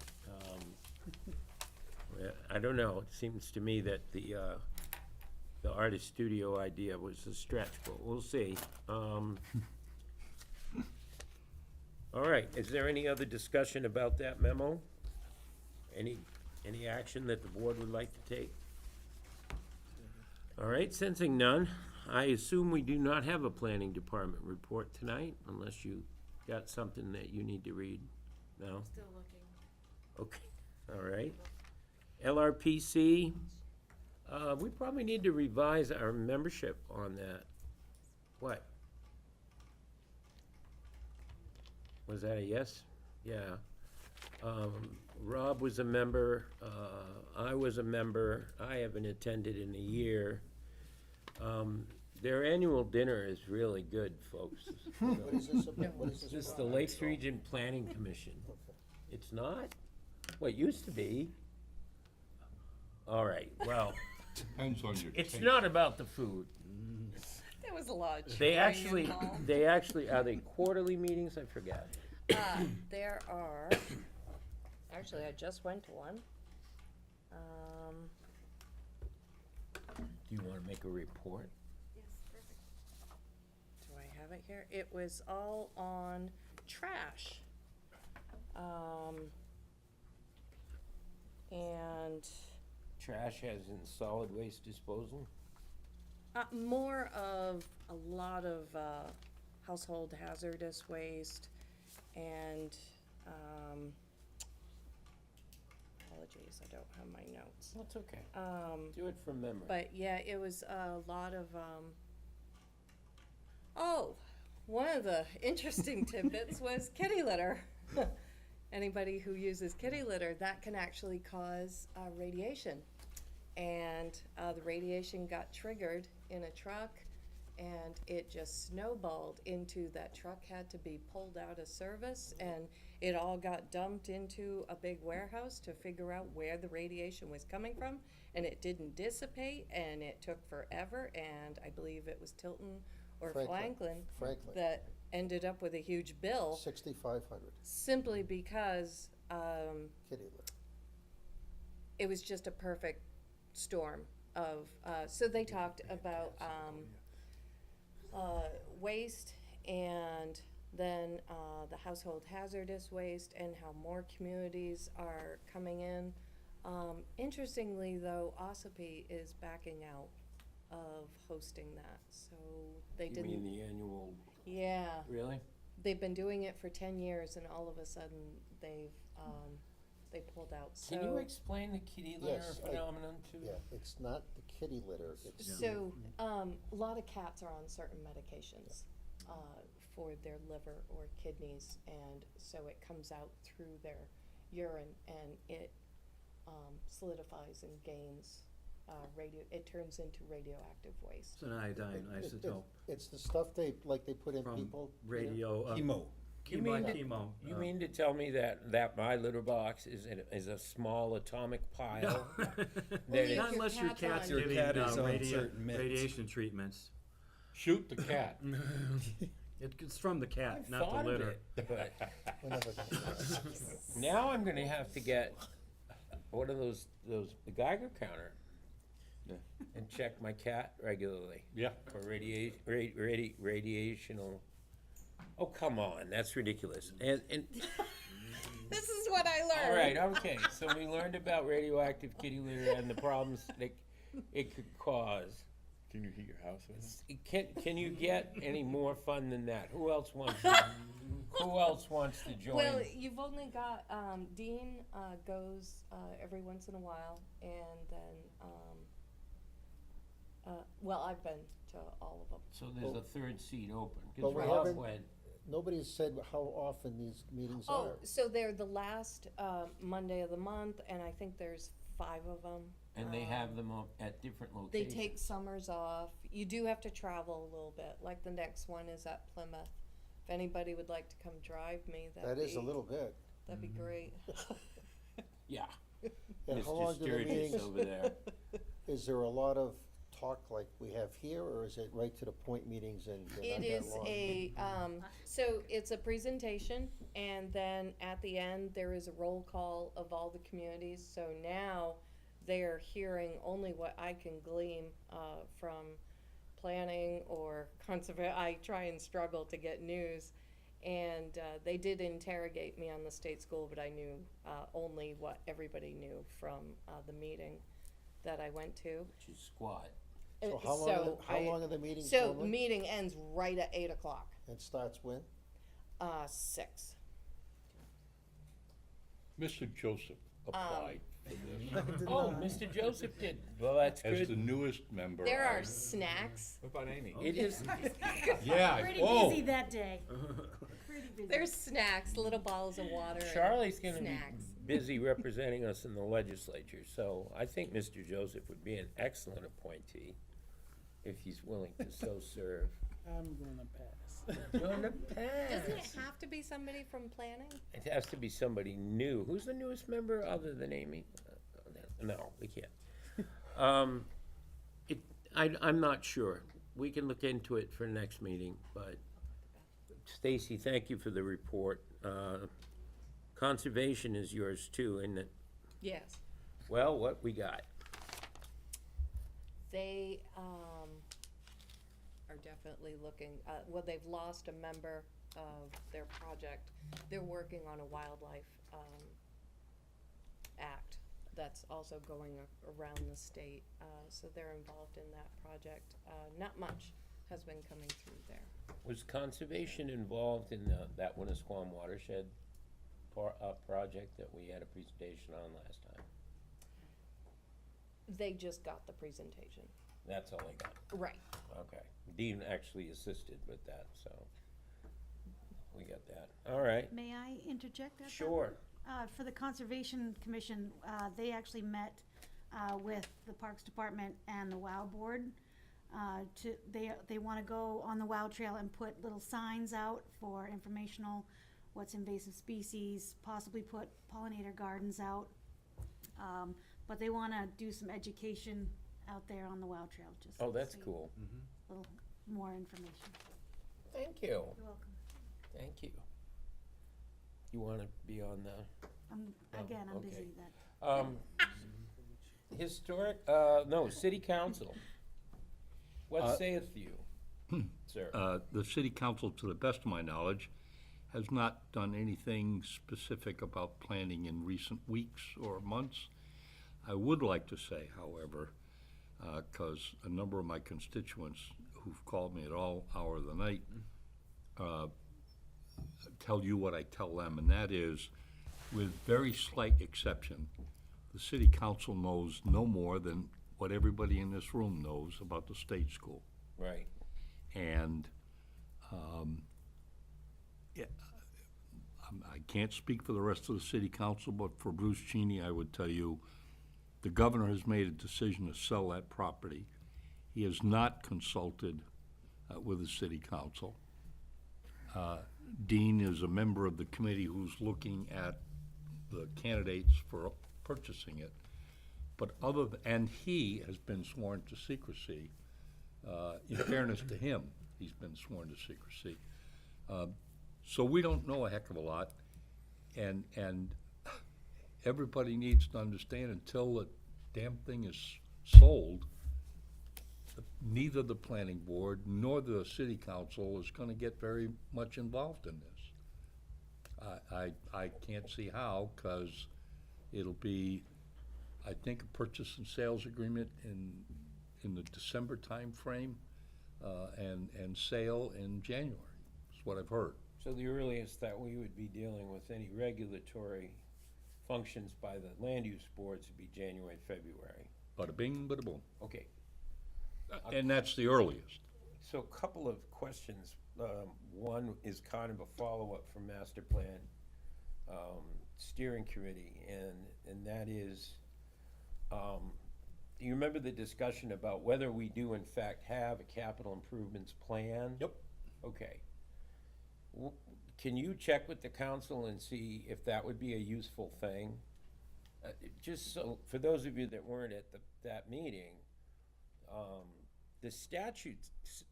I don't know, it seems to me that the artist studio idea was a stretch, but we'll see. All right, is there any other discussion about that memo? Any action that the board would like to take? All right, sensing none, I assume we do not have a planning department report tonight, unless you got something that you need to read. No? Still looking. Okay, all right. LRPC, we probably need to revise our membership on that. What? Was that a yes? Yeah. Rob was a member, I was a member, I haven't attended in a year. Their annual dinner is really good, folks. What is this about? What is This this is the about? Lakes Region Planning Commission. It's not? Well, it used to be. All right, well, Depends on your it's taste. not about the food. There was a lot of They chewing involved. are they quarterly meetings? I forgot. There are, actually, I just went to one. Do you want to make a report? Yes, perfect. Do I have it here? It was all on trash. And Trash as in solid waste disposal? more of a lot of household hazardous waste and, apologies, I don't have my notes. That's okay. Do it from memory. But yeah, it was a lot of, oh, one of the interesting tidbits was kitty litter. Anybody who uses kitty litter, that can actually cause radiation. And the radiation got triggered in a truck, and it just snowballed into that truck had to be pulled out of service, and it all got dumped into a big warehouse to figure out where the radiation was coming from, and it didn't dissipate, and it took forever, and I believe it was Tilton or Franklin Franklin, that ended up with a huge bill 6,500, simply because kitty litter. it was just a perfect storm of, so they talked about waste and then the household hazardous waste and how more communities are coming in. Interestingly though, Ossipee is backing out of hosting that, so they You didn't. mean the annual, Yeah, really? they've been doing it for 10 years and all of a sudden they pulled out, so. Can you explain the kitty litter Yes, phenomenon too? Yeah, it's not the kitty litter, it's. So, a lot of cats are on certain medications, for their liver or kidneys, and so it comes out through their urine, and it, solidifies and gains, it turns into radioactive waste. It's an iodine isotope It's the stuff they put in from people. radio. Chemo. You mean to- Chemo. You mean to tell me that my litter box is a small atomic pile? That Only it- if Not your unless your cat's cat's on- Your getting cat is on certain meds. radiation treatments. Shoot the cat. It's from the cat, I've not thought the of litter. it, but We're never gonna- now I'm gonna have to get one of those, the Geiger counter and check my cat regularly Yeah. for radiational. Oh, come on, that's ridiculous. And This is what I learned. all right, okay. So we learned about radioactive kitty litter and the problems it could cause. Can you heat your house with it? Can you get any more fun than that? Who else wants to join? Well, you've only got, Dean, goes, every once in a while, and then, well, I've been to all of them. So there's a third seat open, But because we Rob haven't- went. Nobody's said how often these meetings Oh, are. so they're the last, Monday of the month, and I think there's 5 of them. And they have them up at different They locations. take summers off. You do have to travel a little bit, like the next one is at Plymouth. If anybody would like to come drive me, That is a little bit. that'd be great. Yeah. And how Mr. long do the Sturgis meetings, over there. is there a lot of talk like we have here, or is it right to the point meetings and they're It not that is long? so it's a presentation, and then at the end, there is a roll call of all the communities. So now they are hearing only what I can glean from planning or conservation. I try and struggle to get news. And they did interrogate me on the state school, but I knew only what everybody knew from the meeting that I went to. Which is squat. So how long are the meetings So normally? meeting ends right at 8 o'clock. And starts when? 6. Mr. Joseph applied for this Oh, Mr. Joseph did. Well, that's as the good. newest member. There I- are snacks. What about Amy? It is, Yeah, Pretty oh, busy that day. Pretty busy. There's snacks, little bottles of water. and Charlie's gonna be snacks. busy representing us in the legislature, so I think Mr. Joseph would be an excellent appointee if he's willing to so serve. I'm gonna pass. Gonna Doesn't it pass. have to be somebody from planning? It has to be somebody new. Who's the newest member other than Amy? No, we can't. I'm not sure. We can look into it for next meeting, but Stacy, thank you for the report. Conservation is yours too, isn't it? Yes. Well, what we got? They are definitely looking, well, they've lost a member of their project. They're working on a wildlife act that's also going around the state. So they're involved in that project. Not much has been coming through there. Was conservation involved in that Winnisquam watershed project that we had a presentation on last time? They just got the presentation. That's all I got. Right. Okay. Dean actually assisted with that, so we got that. All right. May I interject at that? Sure. For the Conservation Commission, they actually met with the Parks Department and the WOW Board. They want to go on the WOW Trail and put little signs out for informational, what's invasive species, possibly put pollinator gardens out. But they want to do some education out there on the WOW Trail, just. Oh, that's so you- cool. A little more information. Thank you. You're welcome. Thank you. You want to be on the, Again, I'm okay. busy that. historic, no, city council. What saith you, sir? The city council, to the best of my knowledge, has not done anything specific about planning in recent weeks or months. I would like to say, however, because a number of my constituents who've called me at all hour of the night tell you what I tell them, and that is, with very slight exception, the city council knows no more than what everybody in this room knows about the state school. Right. And I can't speak for the rest of the city council, but for Bruce Cheney, I would tell you, the governor has made a decision to sell that property. He has not consulted with the city council. Dean is a member of the committee who's looking at the candidates for purchasing it. But and he has been sworn to secrecy. In fairness to him, he's been sworn to secrecy. So we don't know a heck of a lot, and everybody needs to understand, until the damn thing is sold, neither the planning board nor the city council is gonna get very much involved in this. I can't see how, 'cause it'll be I think, a purchase and sales agreement in the December timeframe, and sale in January, is what I've heard. So the earliest that we would be dealing with any regulatory functions by the land use boards would be January, February. Bada bing, bada boom. Okay, And that's the earliest. so a couple of questions. One is kind of a follow-up from Master Plan Steering Committee, and that is, do you remember the discussion about whether we do in fact have a capital improvements plan? Yep. Okay. Can you check with the council and see if that would be a useful thing? Just so, for those of you that weren't at that meeting, the statute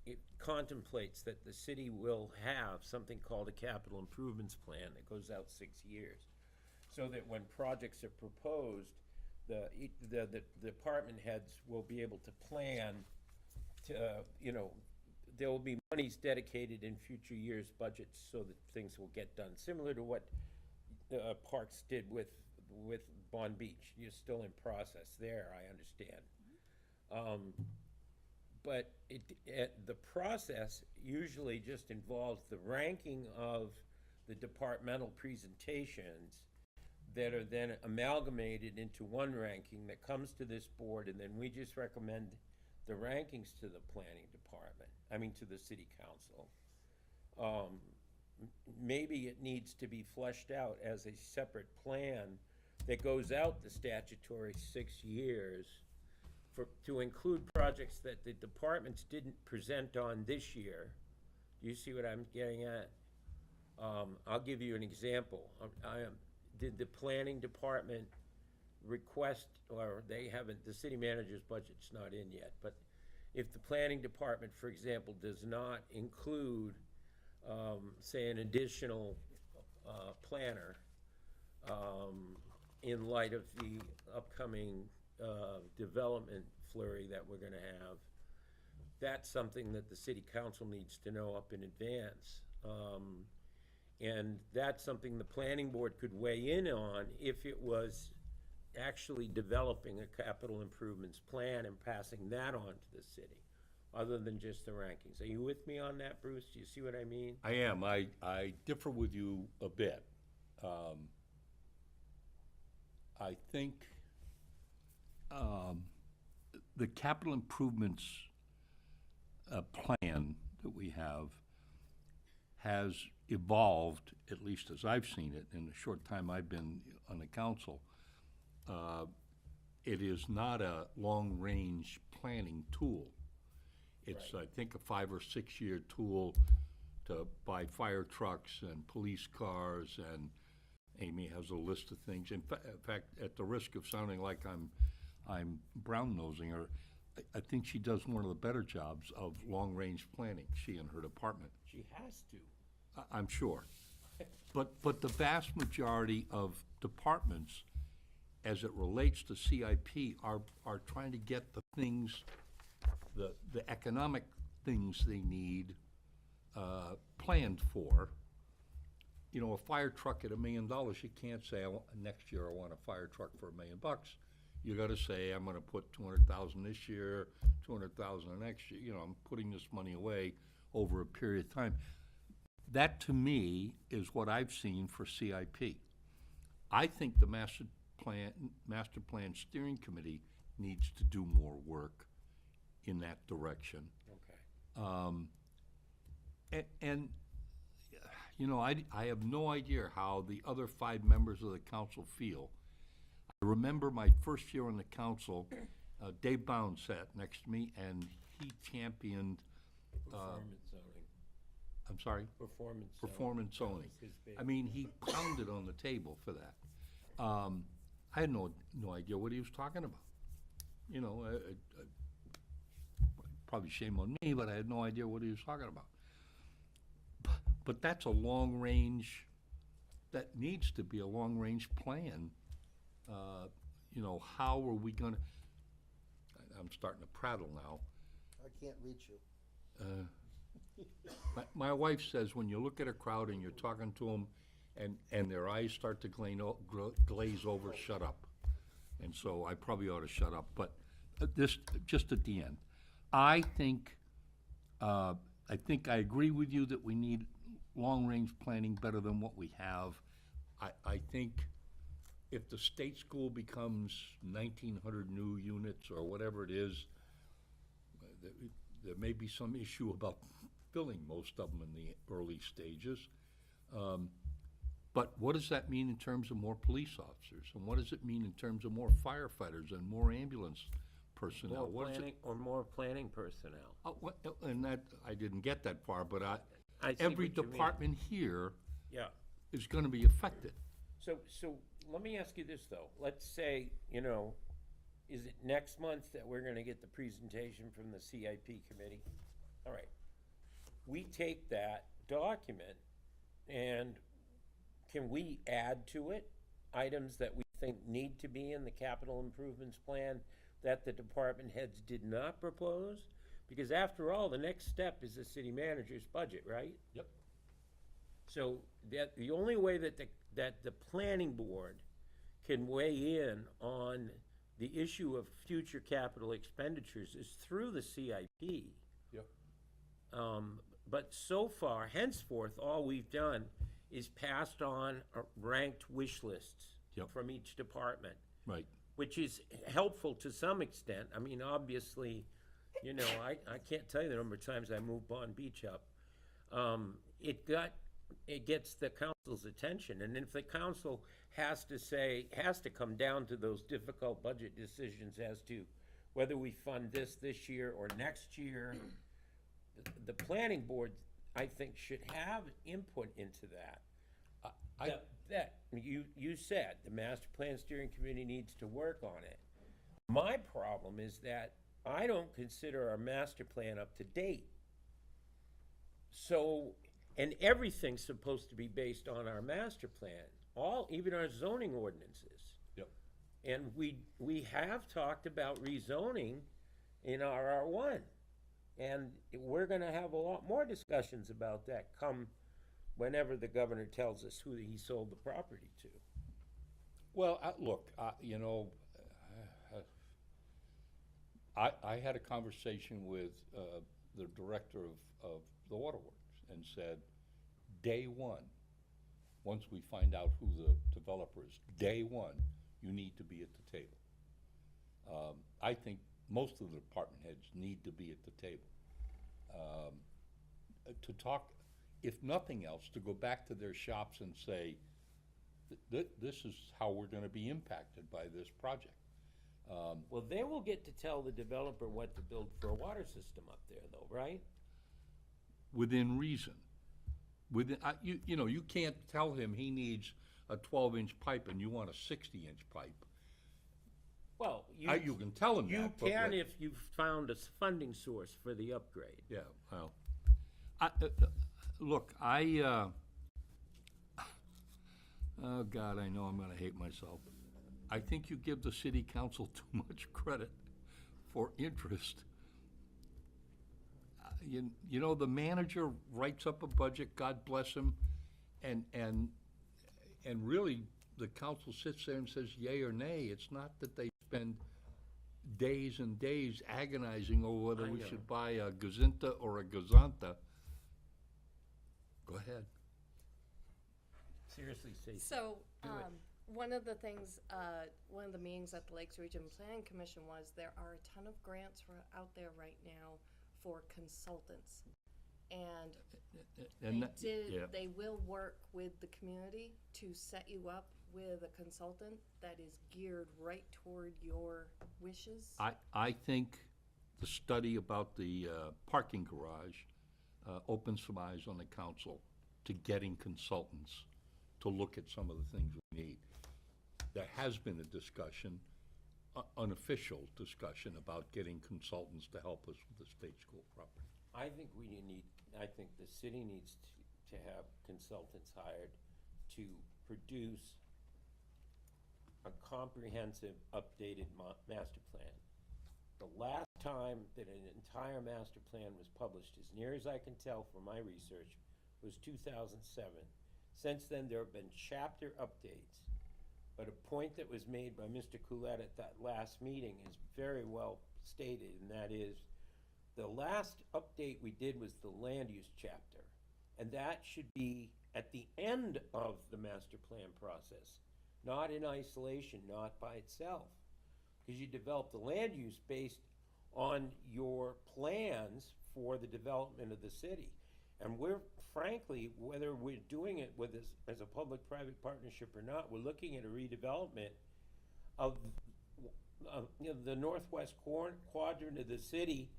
it contemplates that the city will have something called a capital improvements plan that goes out 6 years. So that when projects are proposed, the department heads will be able to plan to, there will be monies dedicated in future years' budgets so that things will get done, similar to what Parks did with Bond Beach. You're still in process there, I understand. But the process usually just involves the ranking of the departmental presentations that are then amalgamated into one ranking that comes to this board, and then we just recommend the rankings to the planning department, to the city council. Maybe it needs to be fleshed out as a separate plan that goes out the statutory 6 years to include projects that the departments didn't present on this year. Do you see what I'm getting at? I'll give you an example. Did the planning department request, or they haven't, the city manager's budget's not in yet, but if the planning department, for example, does not include, say, an additional planner in light of the upcoming development flurry that we're gonna have, that's something that the city council needs to know up in advance. And that's something the planning board could weigh in on if it was actually developing a capital improvements plan and passing that on to the city, other than just the rankings. Are you with me on that, Bruce? Do you see what I mean? I am. I differ with you a bit. I think the capital improvements plan that we have has evolved, at least as I've seen it in the short time I've been on the council. It is not a long-range planning tool. It's, I think, a 5 or 6 year tool to buy fire trucks and police cars, and Amy has a list of things. In fact, at the risk of sounding like I'm brown-nosing her, I think she does one of the better jobs of long-range planning, she and her department. She has to. I'm sure. But the vast majority of departments, as it relates to CIP, are trying to get the things, the economic things they need planned for. A fire truck at $1 million, you can't say, next year I want a fire truck for $1 million. You gotta say, I'm gonna put 200,000 this year, 200,000 next year, I'm putting this money away over a period of time. That, to me, is what I've seen for CIP. I think the Master Plan Steering Committee needs to do more work in that direction. Okay. I have no idea how the other 5 members of the council feel. I remember my first year on the council, Dave Bound sat next to me, and he championed Performance zoning. I'm sorry? Performance zoning. zoning. That was his baby. He pounded on the table for that. I had no idea what he was talking about. Probably shame on me, but I had no idea what he was talking about. But that's a long range, that needs to be a long range plan. How are we gonna, I'm starting to prattle now. I can't reach you. My wife says when you look at a crowd and you're talking to them and their eyes start to glaze over, shut up. and so I probably ought to shut up, but this, just at the end. I think I agree with you that we need long-range planning better than what we have. I think if the state school becomes 1,900 new units or whatever it is, there may be some issue about filling most of them in the early stages. But what does that mean in terms of more police officers? And what does it mean in terms of more firefighters and more ambulance personnel? More What does it- planning, or more planning personnel. And that, I didn't get that far, but I see every what you mean. department here Yeah. is gonna be affected. So let me ask you this, though. Let's say, is it next month that we're gonna get the presentation from the CIP committee? All right. We take that document, and can we add to it items that we think need to be in the capital improvements plan that the department heads did not propose? Because after all, the next step is the city manager's budget, right? Yep. So that, the only way that the planning board can weigh in on the issue of future capital expenditures is through the CIP. Yep. But so far, henceforth, all we've done is passed on ranked wish lists Yep. from each department, Right. which is helpful to some extent. I mean, obviously, I can't tell you the number of times I moved Bond Beach up. It gets the council's attention, and if the council has to come down to those difficult budget decisions as to whether we fund this year or next year, the planning board, I think, should have input into that. You said the master plan steering committee needs to work on it. My problem is that I don't consider our master plan up to date. So, and everything's supposed to be based on our master plan, even our zoning ordinances. Yep. And we have talked about rezoning in our R1. And we're gonna have a lot more discussions about that come whenever the governor tells us who he sold the property to. Well, look, I had a conversation with the director of the waterworks and said, day one, once we find out who the developer is, day one, you need to be at the table. I think most of the department heads need to be at the table. To talk, if nothing else, to go back to their shops and say, this is how we're gonna be impacted by this project. Well, they will get to tell the developer what to build for a water system up there, though, right? Within reason. You can't tell him he needs a 12-inch pipe and you want a 60-inch pipe. Well, You can tell him you that. but can what- if you've found a funding source for the upgrade. Yeah, well, look, oh God, I know I'm gonna hate myself. I think you give the city council too much credit for interest. The manager writes up a budget, God bless him, and really, the council sits there and says yay or nay. It's not that they spend days and days agonizing over whether I we know. should buy a Gazinta or a Gazanta. Go ahead. Seriously, Stacy. So, Do it. one of the things, one of the meetings at the Lakes Region Planning Commission was there are a ton of grants out there right now for consultants. And they will work with the community to set you up with a consultant that is geared right toward your wishes. I think the study about the parking garage opens some eyes on the council to getting consultants to look at some of the things we need. There has been a discussion, unofficial discussion, about getting consultants to help us with the state school property. I think the city needs to have consultants hired to produce a comprehensive, updated master plan. The last time that an entire master plan was published, as near as I can tell from my research, was 2007. Since then, there have been chapter updates, but a point that was made by Mr. Coulette at that last meeting is very well stated, and that is, the last update we did was the land use chapter, and that should be at the end of the master plan process, not in isolation, not by itself. Because you develop the land use based on your plans for the development of the city. And we're, frankly, whether we're doing it with as a public-private partnership or not, we're looking at a redevelopment of you know, the northwest quadrant of the city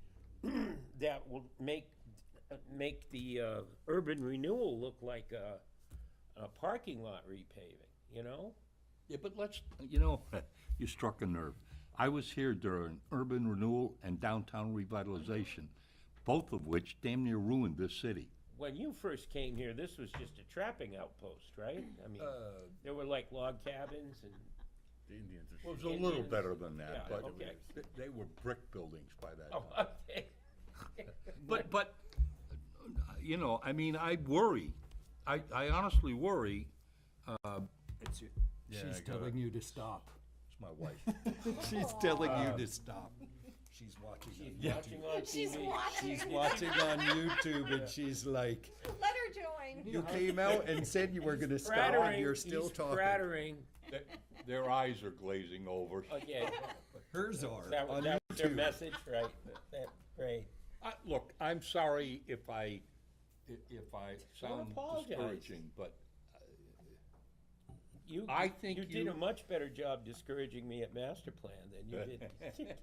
that will make the urban renewal look like a parking lot repaving, you know? Yeah, but let's, you know, you struck a nerve. I was here during urban renewal and downtown revitalization, both of which damn near ruined this city. When you first came here, this was just a trapping outpost, right? I mean, there were like log cabins and. The Indians are. Well, it was a little better than that, Yeah, but okay. they were brick buildings by that Oh, time. okay. But, you know, I mean, I worry, I honestly worry, It's, Yeah, she's I got telling it. you to stop. it's my wife. She's telling you to stop. She's watching on She's YouTube. watching on TV. She's watching. She's watching on YouTube and she's like, Let her join. you came out and said you were gonna stop and Sprattering, you're still he's talking. sprattering. Their eyes are glazing over. Okay, Hers are that was on their YouTube. message, right? Great. Look, I'm sorry if I sound apologize. discouraging, but You, I think you did you- a much better job discouraging me at master plan than you did.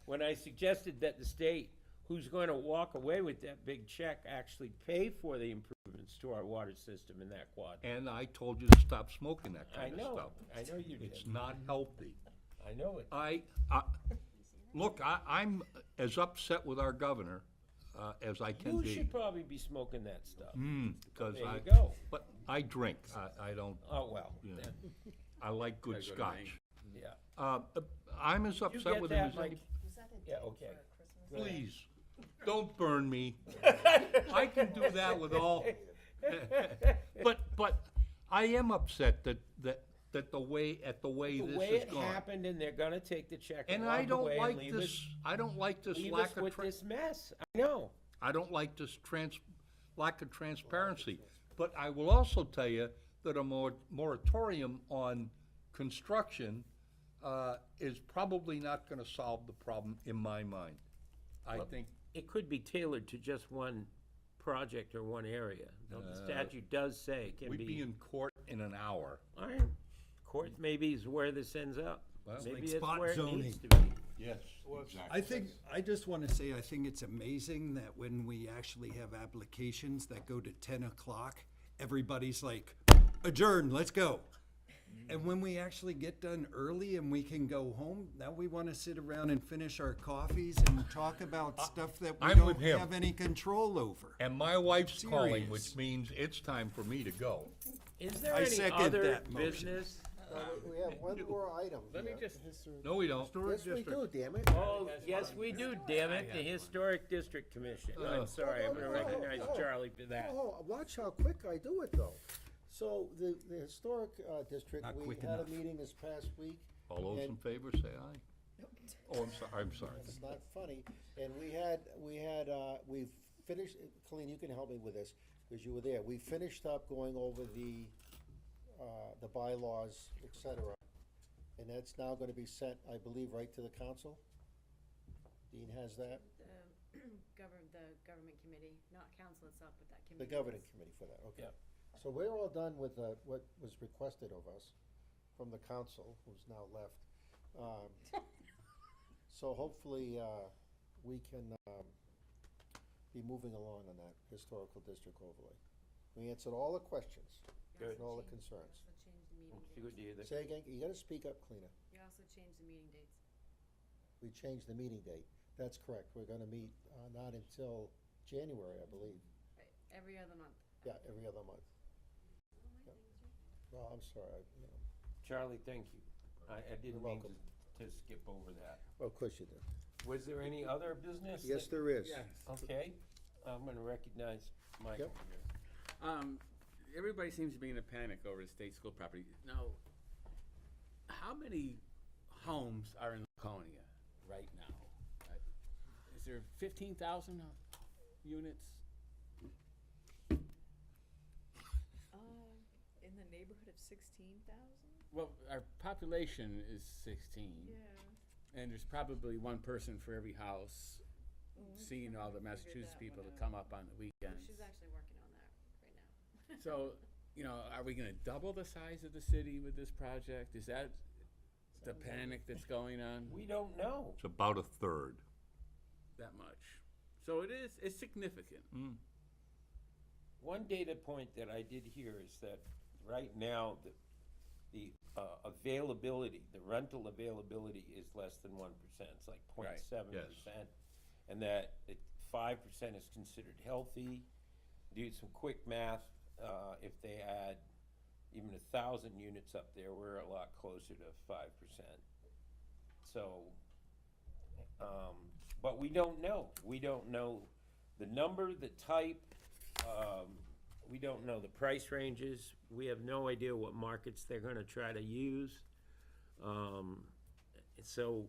When I suggested that the state, who's going to walk away with that big check, actually pay for the improvements to our water system in that quadrant. and I told you to stop smoking that I kind of know, stuff. I know you did. It's not healthy. I know it. Look, I'm as upset with our governor as I can You be. should probably be smoking that stuff. Because There I, you go. but I drink. I don't. Oh, well, You know, then, I like good Gotta go to scotch. yeah. I'm as You upset get with him that, as Mike? any. Was that a Yeah, date okay. for Christmas? Please, don't burn me. I can do that with all. But I am upset that the way The this way has it gone. happened, and they're gonna take the check and And I walk don't away and like leave this. us, I don't like this leave lack us of. with this mess. I know. I don't like this lack of transparency. But I will also tell you that a moratorium on construction is probably not gonna solve the problem in my mind. I think, It could be tailored to just one project or one area. Though the statute does say it can we'd be be. in court in an hour. All right, court maybe is where this ends up. Well, Maybe like it's spot where it zoning. needs to be. Yes, I think, I just wanna say, I think it's amazing that when we actually have applications that go to 10 o'clock, everybody's like, adjourn, let's go. And when we actually get done early and we can go home, now we wanna sit around and finish our coffees and talk about stuff that we I'm with don't him. have any control over. And my wife's calling, Serious. which means it's time for me to go. Is there I any second other that motion. business? We have one more item Let me here. just, No, we don't. Yes, we do, damn it. Oh, yes, we do, damn it, the Historic District Commission. I'm sorry, I'm gonna recognize Charlie for that. Oh, watch how quick I do it, though. So, the historic, district, Not we quick had a enough. meeting this past week. All those in And- favor, say aye. Oh, I'm sorry. It's not funny, and we've finished, Colleen, you can help me with this, because you were there. We finished up going over the bylaws, et cetera, and that's now gonna be sent, I believe, right to the council? Dean has that? The government committee, not council itself, but that The committee. governing committee for that, okay. Yep. So we're all done with what was requested of us from the council, who's now left. So hopefully, we can be moving along on that historical district overlay. We answered all the questions Good. and all the concerns. Also changed the meeting See what dates. you- Say again, you gotta speak up cleaner. You also changed the meeting dates. We changed the meeting date. That's correct. We're gonna meet, not until January, I believe. Right, every other month. Yeah, every other month. Yeah. Well, I'm sorry, Charlie, thank you. I didn't You're mean welcome. to skip over that. well, of course you did. Was there any other business? Yes, that- there is. yes. Okay, I'm gonna recognize Michael Yep. here. everybody seems to be in a panic over the state school property. Now, how many homes are in Laconia right now? Is there 15,000 units? In the neighborhood of 16,000? Well, our population is 16. And there's probably one person for every house, seeing all the Massachusetts people that come up on the weekends. She's actually working on that right now. So, are we gonna double the size of the city with this project? Is that the panic that's going on? We don't know. It's about a third. That much. So it's significant. One data point that I did hear is that right now, the availability, the rental availability is less than 1%. It's like Right. 0.7%. And that 5% is considered healthy. Do some quick math, if they add even 1,000 units up there, we're a lot closer to 5%. So, but we don't know. We don't know the number, the type, we don't know the price ranges. We have no idea what markets they're gonna try to use. So,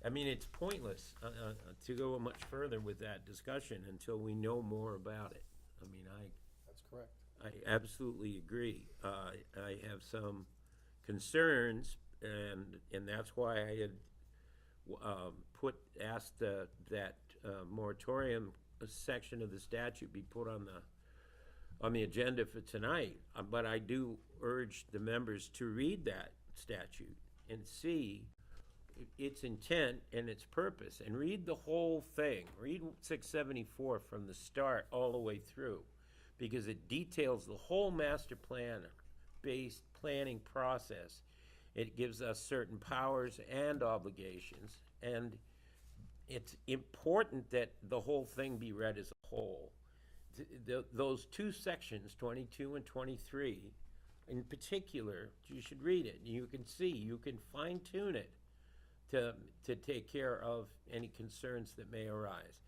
I mean, it's pointless to go much further with that discussion until we know more about it. I mean, That's correct. I absolutely agree. I have some concerns, and that's why I had asked that moratorium section of the statute be put on the agenda for tonight. But I do urge the members to read that statute and see its intent and its purpose, and read the whole thing. Read 674 from the start all the way through, because it details the whole master plan-based planning process. It gives us certain powers and obligations, and it's important that the whole thing be read as a whole. Those two sections, 22 and 23, in particular, you should read it. You can see, you can fine-tune it to take care of any concerns that may arise.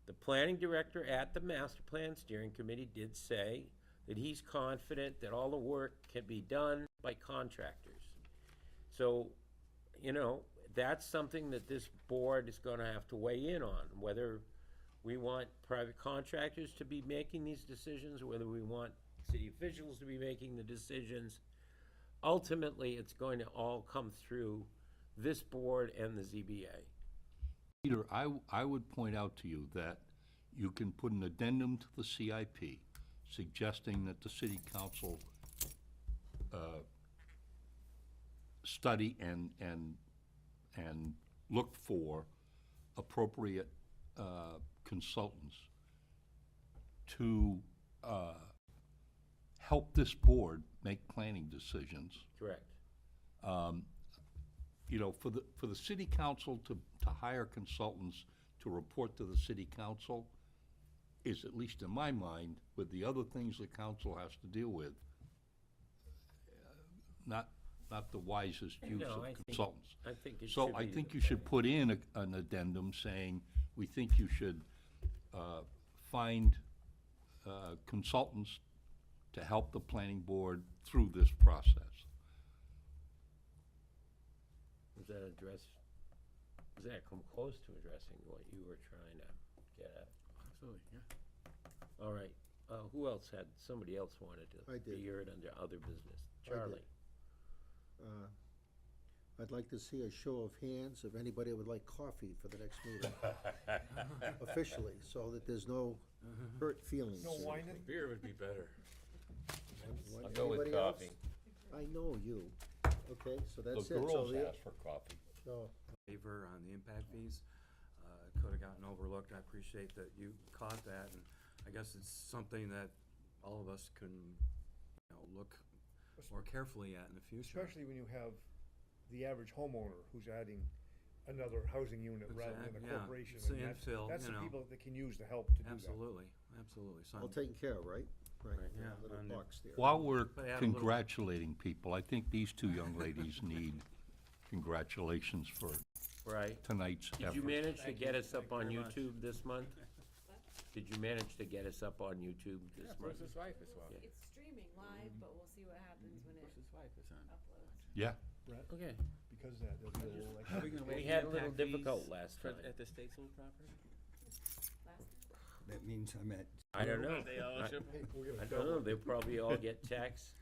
The planning director at the master plan steering committee did say that he's confident that all the work can be done by contractors. So, that's something that this board is gonna have to weigh in on, whether we want private contractors to be making these decisions, whether we want city officials to be making the decisions. Ultimately, it's going to all come through this board and the ZBA. Peter, I would point out to you that you can put an addendum to the CIP suggesting that the city council study and look for appropriate consultants to help this board make planning decisions. Correct. For the city council to hire consultants to report to the city council is, at least in my mind, with the other things the council has to deal with, not the wisest use No, of I think- consultants. I think it So should I be think the you should put in an addendum saying, we think you should find consultants to help the planning board through this process. Does that come close to addressing what you were trying to get at? Absolutely, yeah. All right, who else somebody else wanted I to did. be heard under other business? I did. Charlie? I'd like to see a show of hands if anybody would like coffee for the next meeting. Officially, so that there's no hurt feelings. No whining? Beer would be better. I'll go with Anybody else? coffee. I know you. Okay, so The that's it. girls So the- ask for coffee. so, Favor on the impact fees, could have gotten overlooked. I appreciate that you caught that, and I guess it's something that all of us can, look more carefully at in the future. Especially when you have the average homeowner who's adding another housing unit rather than Exact- a yeah, corporation. it's the and that's- infill, That's you the know. people that can use the help to do that. Absolutely, absolutely. So all I'm- taken care of, right? Right, Yeah, little and- box there. While we're But add a little- congratulating people, I think these two young ladies need congratulations for Right. tonight's Did you effort. manage to Thank get you. us up Thank you on very much. YouTube this month? Did you manage to get us up on YouTube Yeah, this month? Bruce's wife is well. Yeah. It's streaming live, but we'll see what happens when it Bruce's wife is on. uploads. Yeah, Brett? Okay. Because of that, there'll be a little like. Are we gonna We waive had a the little impact fees difficult last for- time. At the state sold property? That means I'm at, I don't know. They all should- Hey, we're gonna I don't double know, it. they'll probably all get tax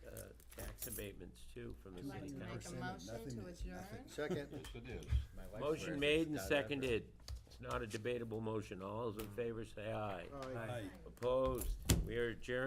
abatements too from the I'd like city to make council. a motion to adjourn. Second. Yes, it is. My wife's Motion version made is and dot seconded. It's not a debatable motion. All those in favor say aye. Aye. aye. Opposed? We are adjourned.